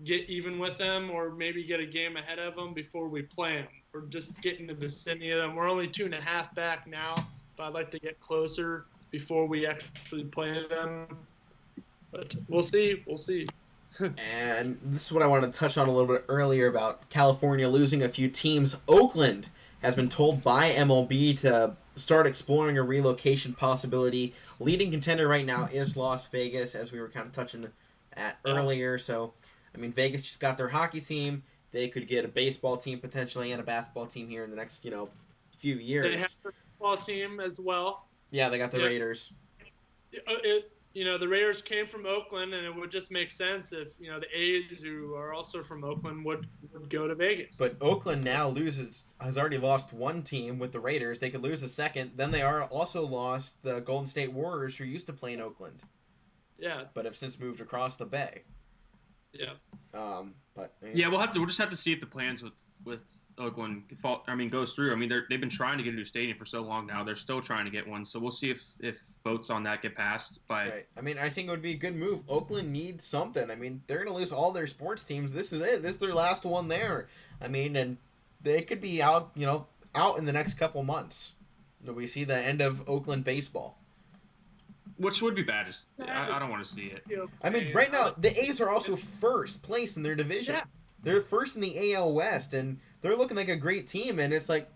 get even with them, or maybe get a game ahead of them before we play them, or just get in the vicinity of them. We're only 2.5 back now, but I'd like to get closer before we actually play them. But we'll see. And this is what I wanted to touch on a little bit earlier about California losing a few teams. Oakland has been told by MLB to start exploring a relocation possibility. Leading contender right now is Las Vegas, as we were kind of touching at earlier. So, I mean, Vegas just got their hockey team. They could get a baseball team potentially and a basketball team here in the next, few years. They have a football team as well. Yeah, they got the Raiders. The Raiders came from Oakland, and it would just make sense if, the A's, who are also from Oakland, would go to Vegas. But Oakland now has already lost one team with the Raiders. They could lose a second. Then they also lost the Golden State Warriors, who used to play in Oakland. Yeah. But have since moved across the bay. Yeah. We'll just have to see if the plans with Oakland goes through. I mean, they've been trying to get a new stadium for so long now. They're still trying to get one. So we'll see if votes on that get passed. Right. I mean, I think it would be a good move. Oakland needs something. I mean, they're going to lose all their sports teams. This is it. This is their last one there. I mean, and they could be out in the next couple months. We see the end of Oakland baseball. Which would be bad. I don't want to see it. I mean, right now, the A's are also first place in their division. Yeah. They're first in the AL West, and they're looking like a great team. And it's like,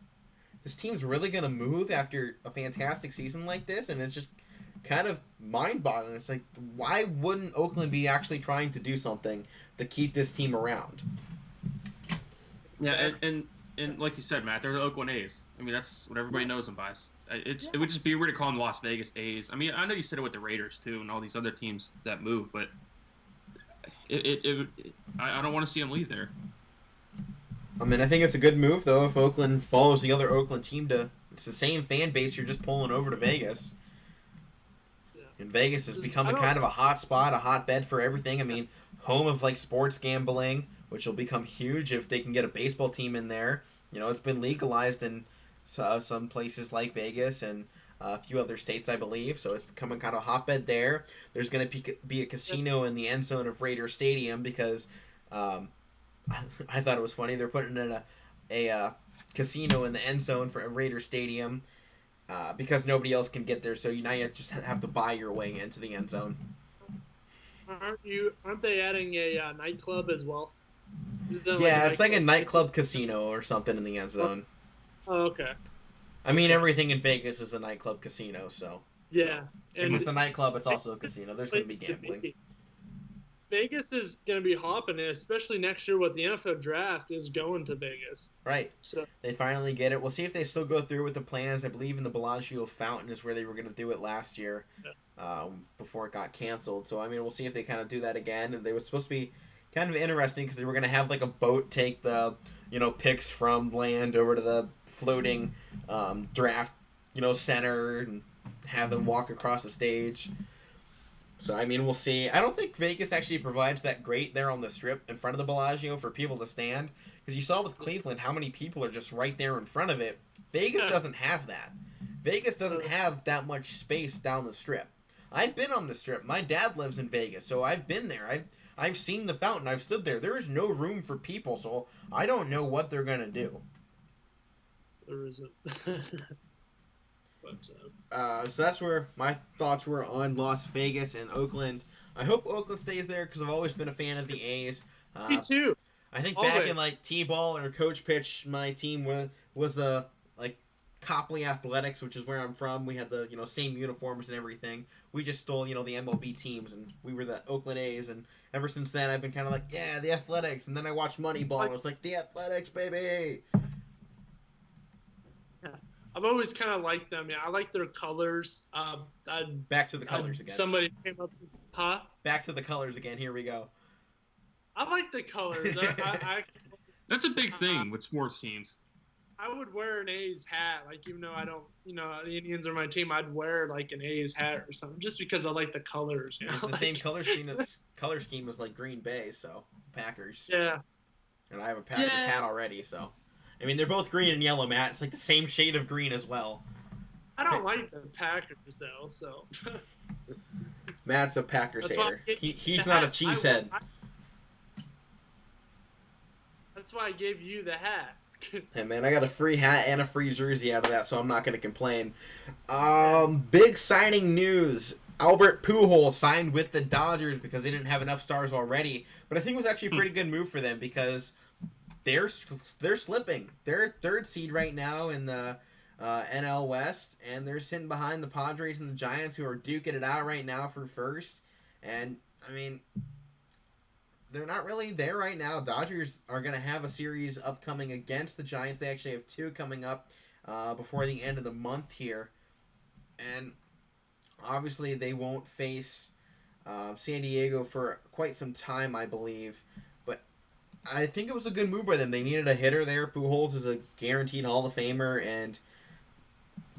this team's really going to move after a fantastic season like this? And it's just kind of mind-boggling. It's like, why wouldn't Oakland be actually trying to do something to keep this team around? Yeah, and like you said, Matt, they're the Oakland A's. I mean, that's what everybody knows them by. It would just be weird to call them Las Vegas A's. I mean, I know you said it with the Raiders, too, and all these other teams that move, but I don't want to see them leave there. I mean, I think it's a good move, though, if Oakland follows the other Oakland team it's the same fan base, you're just pulling over to Vegas. Yeah. And Vegas has become kind of a hot spot, a hotbed for everything. I mean, home of, sports gambling, which will become huge if they can get a baseball team in there. It's been legalized in some places like Vegas and a few other states, I believe. So it's becoming kind of a hotbed there. There's going to be a casino in the end zone of Raider Stadium because I thought it was funny. They're putting in a casino in the end zone for a Raider Stadium because nobody else can get there. So you just have to buy your way into the end zone. Aren't they adding a nightclub as well? It's like a nightclub casino or something in the end zone. Oh, okay. I mean, everything in Vegas is a nightclub casino, so. Yeah. And if it's a nightclub, it's also a casino. There's going to be gambling. Vegas is going to be hopping, especially next year with the NFL draft is going to Vegas. Right. So they finally get it. We'll see if they still go through with the plans. I believe in the Bellagio Fountain is where they were going to do it last year before it got canceled. So, I mean, we'll see if they kind of do that again. And they were supposed to be kind of interesting because they were going to have, a boat take the, picks from land over to the floating draft, center and have them walk across the stage. So, I mean, we'll see. I don't think Vegas actually provides that great there on the strip in front of the Bellagio for people to stand. Because you saw with Cleveland how many people are just right there in front of it. Vegas doesn't have that. Vegas doesn't have that much space down the strip. I've been on the strip. My dad lives in Vegas, so I've been there. I've seen the fountain. I've stood there. There is no room for people, so I don't know what they're going to do. There isn't. So that's where my thoughts were on Las Vegas and Oakland. I hope Oakland stays there because I've always been a fan of the A's. Me too. I think back in T-ball or coach pitch, my team was Copley Athletics, which is where I'm from. We had the same uniforms and everything. We just stole the MLB teams, and we were the Oakland A's. And ever since then, I've been kind of the Athletics. And then I watched Moneyball, and I was like, the Athletics, baby. I've always kind of liked them. Yeah, I like their colors. Back to the colors again. Somebody came up, huh? Back to the colors again. Here we go. I like the colors. That's a big thing with sports teams. I would wear an A's hat, even though I don't, the Indians are my team, I'd wear an A's hat or something, just because I like the colors. It's the same color scheme as Green Bay, so Packers. Yeah. And I have a Packers hat already, so. I mean, they're both green and yellow, Matt. It's the same shade of green as well. I don't like the Packers, though, so. Matt's a Packers hater. He's not a cheesehead. That's why I gave you the hat. Hey, man, I got a free hat and a free jersey out of that, so I'm not going to complain. Big signing news. Albert Pujols signed with the Dodgers because they didn't have enough stars already. But I think it was actually a pretty good move for them because they're slipping. They're third seed right now in the NL West, and they're sitting behind the Padres and the Giants, who are duking it out right now for first. And I mean, they're not really there right now. Dodgers are going to have a series upcoming against the Giants. They actually have two coming up before the end of the month here. And obviously they won't face San Diego for quite some time, I believe. But I think it was a good move by them. They needed a hitter there. Pujols is a guaranteed Hall of Famer, and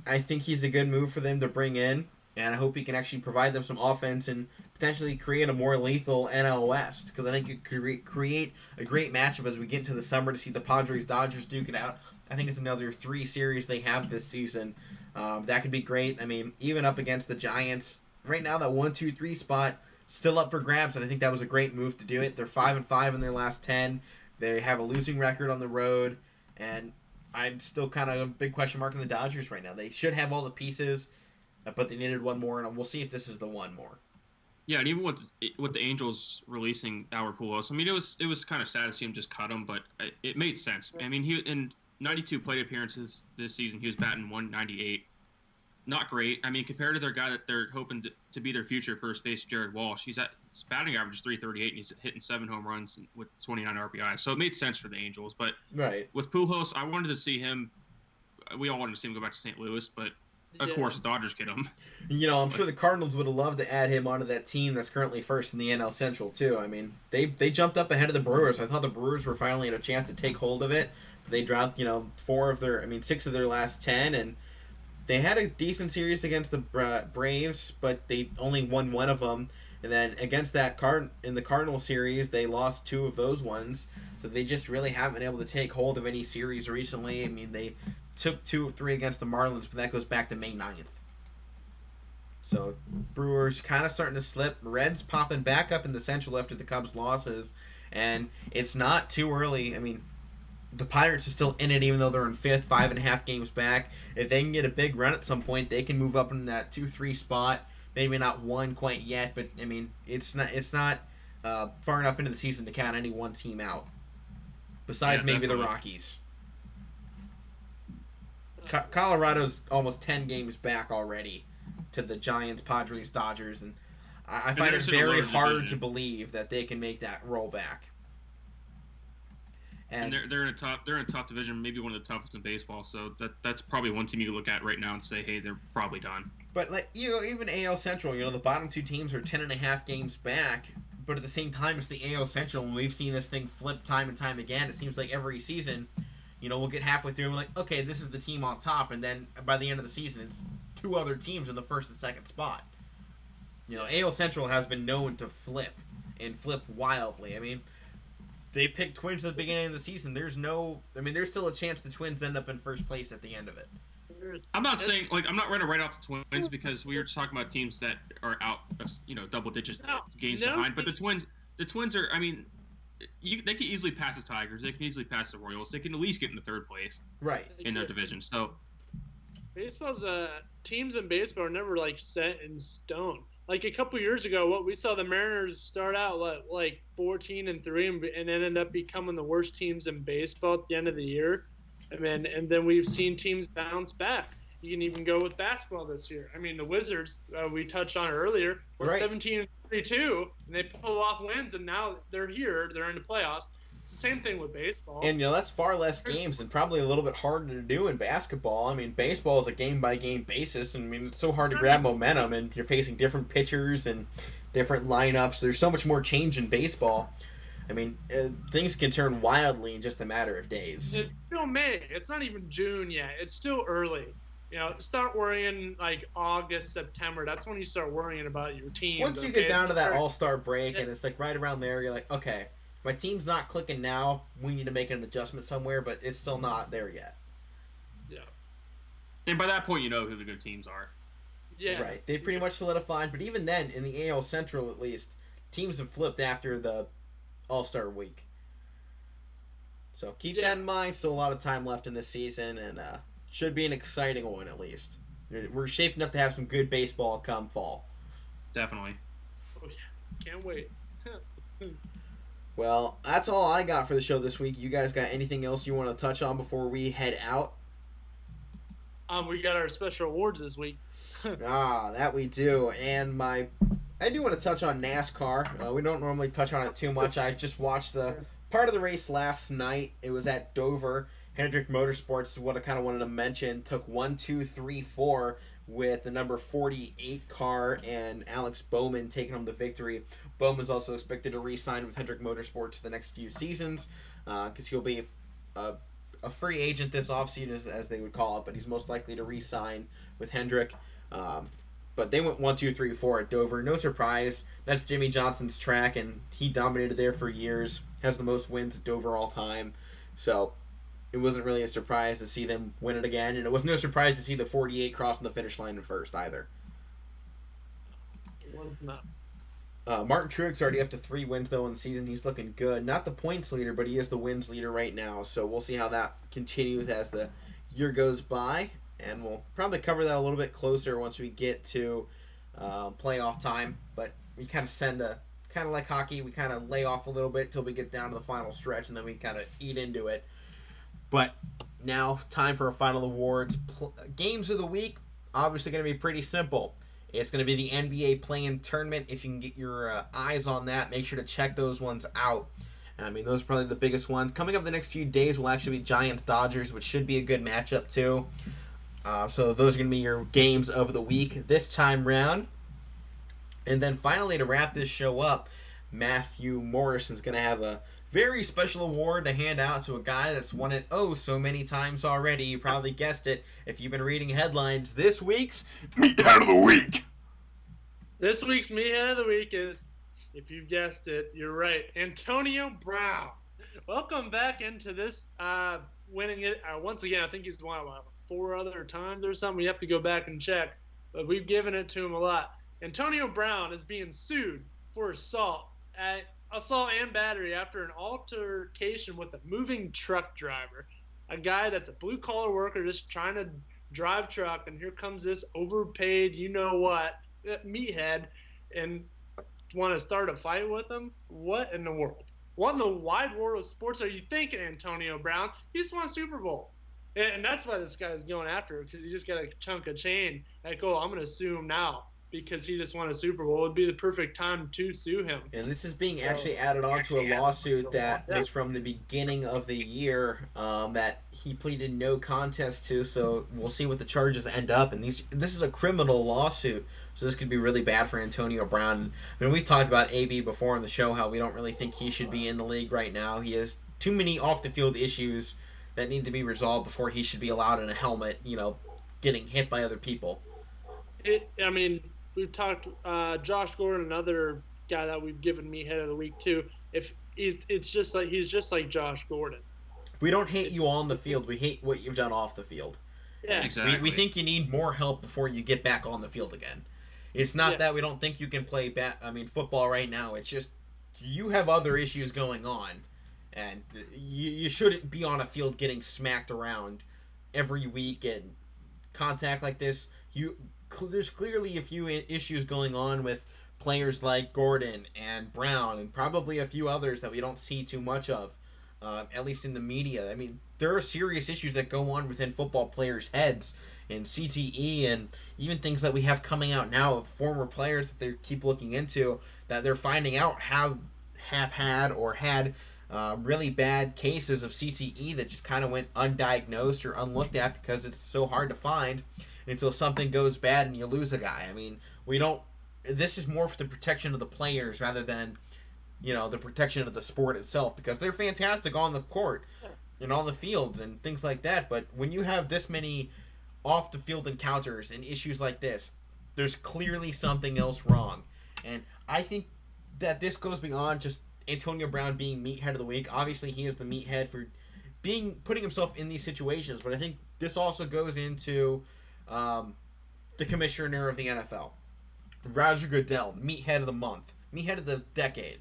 I think he's a good move for them to bring in. And I hope he can actually provide them some offense and potentially create a more lethal NL West. Because I think it could create a great matchup as we get into the summer to see the Padres-Dodgers duke it out. I think it's another 3 series they have this season. That could be great. I mean, even up against the Giants, right now that 1, 2, 3 spot still up for grabs, and I think that was a great move to do it. They're 5-5 in their last 10. They have a losing record on the road, and I'm still kind of a big question mark on the Dodgers right now. They should have all the pieces, but they needed one more, and we'll see if this is the one more. Yeah, and even with the Angels releasing Albert Pujols, I mean, it was kind of sad to see him just cut him, but it made sense. I mean, he in 92 plate appearances this season, he was batting 198. Not great. I mean, compared to their guy that they're hoping to be their future first base, Jared Walsh, his batting average is 338, and he's hitting 7 home runs with 29 RBI. So it made sense for the Angels. But with Pujols, I wanted to see him. We all wanted to see him go back to St. Louis, but of course the Dodgers get him. You know, I'm sure the Cardinals would have loved to add him onto that team that's currently first in the NL Central too. I mean, they jumped up ahead of the Brewers. I thought the Brewers were finally in a chance to take hold of it. But they dropped, 6 of their last 10, and they had a decent series against the Braves, but they only won one of them. And then against that in the Cardinal series, they lost 2 of those ones. So they just really haven't been able to take hold of any series recently. I mean, they took 2 of 3 against the Marlins, but that goes back to May 9th. So Brewers kind of starting to slip. Reds popping back up in the Central after the Cubs' losses. And it's not too early. I mean, the Pirates are still in it, even though they're in 5th, 5.5 games back. If they can get a big run at some point, they can move up in that 2-3 spot. Maybe not 1 quite yet, but I mean, it's not far enough into the season to count any one team out. Besides maybe the Rockies. Colorado's almost 10 games back already to the Giants, Padres, Dodgers, and I find it very hard to believe that they can make that roll back. And they're in a tough division, maybe one of the toughest in baseball. So that's probably one team you look at right now and say, hey, they're probably done. But even AL Central, the bottom 2 teams are 10.5 games back. But at the same time, it's the AL Central, and we've seen this thing flip time and time again. It seems like every season, we'll get halfway through and we're like, okay, this is the team on top, and then by the end of the season, it's 2 other teams in the 1st and 2nd spot. AL Central has been known to flip and flip wildly. I mean, they picked Twins at the beginning of the season. There's still a chance the Twins end up in first place at the end of it. I'm not saying, I'm not ready to write off the Twins because we were just talking about teams that are out, double-digit games behind. But the Twins are, I mean, they can easily pass the Tigers. They can easily pass the Royals. They can at least get in the 3rd place in their division. So baseball's teams in baseball are never set in stone. Like a couple years ago, what we saw the Mariners start out 14-3 and ended up becoming the worst teams in baseball at the end of the year. And then we've seen teams bounce back. You can even go with basketball this year. I mean, the Wizards, we touched on earlier, were 17-32, and they pull off wins, and now they're here. They're in the playoffs. It's the same thing with baseball. And, that's far less games and probably a little bit harder to do in basketball. I mean, baseball is a game-by-game basis, and, it's so hard to grab momentum, and you're facing different pitchers and different lineups. There's so much more change in baseball. I mean, things can turn wildly in just a matter of days. It's still May. It's not even June yet. It's still early. Start worrying August, September. That's when you start worrying about your team. Once you get down to that All-Star break and it's right around there, you're like, okay, my team's not clicking now. We need to make an adjustment somewhere, but it's still not there yet. Yeah. And by that point, you know who the good teams are. Yeah. Right. They've pretty much solidified, but even then, in the AL Central at least, teams have flipped after the All-Star week. So keep that in mind. Still a lot of time left in this season, and should be an exciting one at least. We're shaping up to have some good baseball come fall. Definitely. Oh, yeah. Can't wait. Well, that's all I got for the show this week. You guys got anything else you want to touch on before we head out? We got our special awards this week. That we do. And I do want to touch on NASCAR. We don't normally touch on it too much. I just watched the part of the race last night. It was at Dover. Hendrick Motorsports is what I kind of wanted to mention. Took 1, 2, 3, 4 with the number 48 car and Alex Bowman taking home the victory. Bowman's also expected to re-sign with Hendrick Motorsports the next few seasons because he'll be a free agent this offseason, as they would call it, but he's most likely to re-sign with Hendrick. But they went 1, 2, 3, 4 at Dover. No surprise. That's Jimmy Johnson's track, and he dominated there for years. Has the most wins at Dover all time. So it wasn't really a surprise to see them win it again, and it was no surprise to see the 48 crossing the finish line in first either. It was not. Martin Truex already up to 3 wins though in the season. He's looking good. Not the points leader, but he is the wins leader right now. So we'll see how that continues as the year goes by, and we'll probably cover that a little bit closer once we get to playoff time. But we kind of like hockey. We kind of lay off a little bit till we get down to the final stretch, and then we kind of eat into it. But now, time for our final awards. Games of the week, obviously going to be pretty simple. It's going to be the NBA play-in tournament. If you can get your eyes on that, make sure to check those ones out. I mean, those are probably the biggest ones. Coming up the next few days will actually be Giants-Dodgers, which should be a good matchup too. So those are going to be your games of the week this time round. And then finally, to wrap this show up, Matthew Morrison's going to have a very special award to hand out to a guy that's won it so many times already. You probably guessed it if you've been reading headlines. This week's Meathead of the Week. This week's Meathead of the Week is, if you guessed it, you're right, Antonio Brown. Welcome back into this, winning it once again. I think he's won 4 other times or something. We have to go back and check, but we've given it to him a lot. Antonio Brown is being sued for assault and battery after an altercation with a moving truck driver, a guy that's a blue-collar worker just trying to drive truck, and here comes this overpaid you-know-what meathead and want to start a fight with him? What in the world? What in the wide world of sports are you thinking, Antonio Brown? You just won a Super Bowl. And that's why this guy is going after him, because he just got a chunk of chain. Like, I'm going to sue him now, because he just won a Super Bowl. It would be the perfect time to sue him. And this is being actually added on to a lawsuit that was from the beginning of the year that he pleaded no contest to, so we'll see what the charges end up. And this is a criminal lawsuit, so this could be really bad for Antonio Brown. I mean, we've talked about AB before on the show, how we don't really think he should be in the league right now. He has too many off-the-field issues that need to be resolved before he should be allowed in a helmet, getting hit by other people. We've talked Josh Gordon, another guy that we've given me head of the week too. He's just like Josh Gordon. We don't hate you on the field. We hate what you've done off the field. Yeah, exactly. We think you need more help before you get back on the field again. It's not that we don't think you can play football right now. It's just you have other issues going on, and you shouldn't be on a field getting smacked around every week and contact like this. There's clearly a few issues going on with players like Gordon and Brown and probably a few others that we don't see too much of, at least in the media. I mean, there are serious issues that go on within football players' heads, and CTE, and even things that we have coming out now of former players that they keep looking into that they're finding out have had or had really bad cases of CTE that just kind of went undiagnosed or unlooked at because it's so hard to find until something goes bad and you lose a guy. I mean, this is more for the protection of the players rather than, the protection of the sport itself, because they're fantastic on the court and on the fields and things like that. But when you have this many off the field encounters and issues like this, there's clearly something else wrong. And I think that this goes beyond just Antonio Brown being meathead of the week. Obviously, he is the meathead for putting himself in these situations, but I think this also goes into the commissioner of the NFL, Roger Goodell, meathead of the month, meathead of the decade.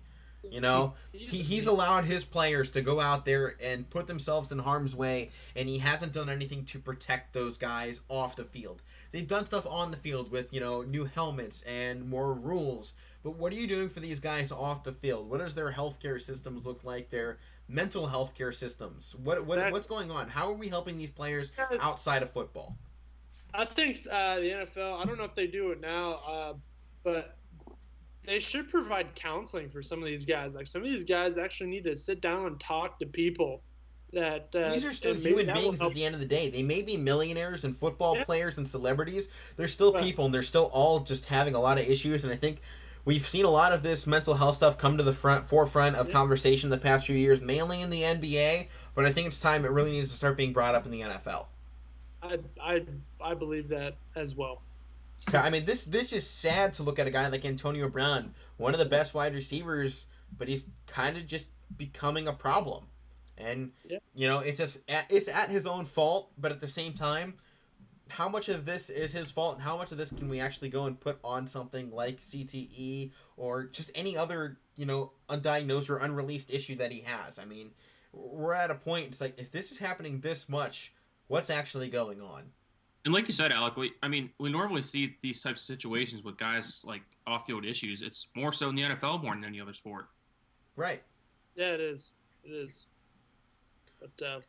He's allowed his players to go out there and put themselves in harm's way, and he hasn't done anything to protect those guys off the field. They've done stuff on the field with, new helmets and more rules, but what are you doing for these guys off the field? What does their healthcare systems look like? Their mental healthcare systems? What's going on? How are we helping these players outside of football? I think the NFL. I don't know if they do it now, but they should provide counseling for some of these guys. Like some of these guys actually need to sit down and talk to people. That These are still and maybe human that will beings at help. the end of the day. They may be millionaires and football Yeah. players and celebrities. They're still Right. people, and they're still all just having a lot of issues. And I think we've seen a lot of this mental health stuff come to the forefront of Yeah. conversation the past few years, mainly in the NBA. But I think it's time it really needs to start being brought up in the NFL. I believe that as well. I mean, this is sad to look at a guy like Antonio Brown, one of the best wide receivers, but he's kind of just becoming a problem. And Yeah. it's at his own fault, but at the same time, how much of this is his fault, and how much of this can we actually go and put on something like CTE or just any other undiagnosed or unreleased issue that he has? I mean, we're at a point. It's like, if this is happening this much, what's actually going on? And like you said, Alec, we normally see these types of situations with guys like off-field issues. It's more so in the NFL more than any other sport. Right. Yeah, it is. It is. But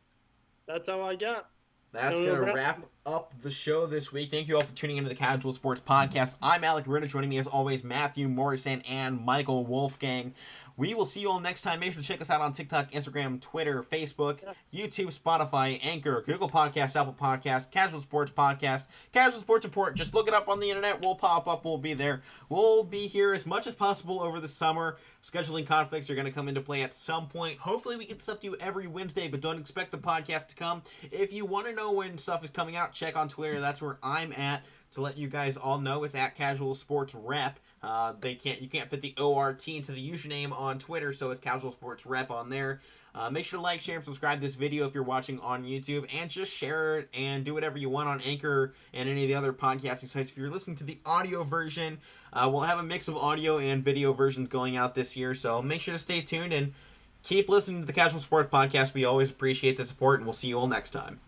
that's all I got. That's going to wrap up the show this week. Thank you all for tuning into the Casual Sports Podcast. I'm Alec Ritter. Joining me as always, Matthew Morrison and Michael Wolfgang. We will see you all next time. Make sure to check us out on TikTok, Instagram, Twitter, Facebook, YouTube, Spotify, Anchor, Google Podcasts, Apple Podcasts, Casual Sports Podcast, Casual Sports Report. Just look it up on the internet. We'll pop up. We'll be there. We'll be here as much as possible over the summer. Scheduling conflicts are going to come into play at some point. Hopefully we get this up to you every Wednesday, but don't expect the podcast to come. If you want to know when stuff is coming out, check on Twitter. That's where I'm at. To let you guys all know, it's at Casual Sports Rep. You can't fit the ORT into the username on Twitter, so it's Casual Sports Rep on there. Make sure to like, share, and subscribe this video if you're watching on YouTube, and just share it and do whatever you want on Anchor and any of the other podcasting sites. If you're listening to the audio version, we'll have a mix of audio and video versions going out this year, so make sure to stay tuned and keep listening to the Casual Sports Podcast. We always appreciate the support, and we'll see you all next time.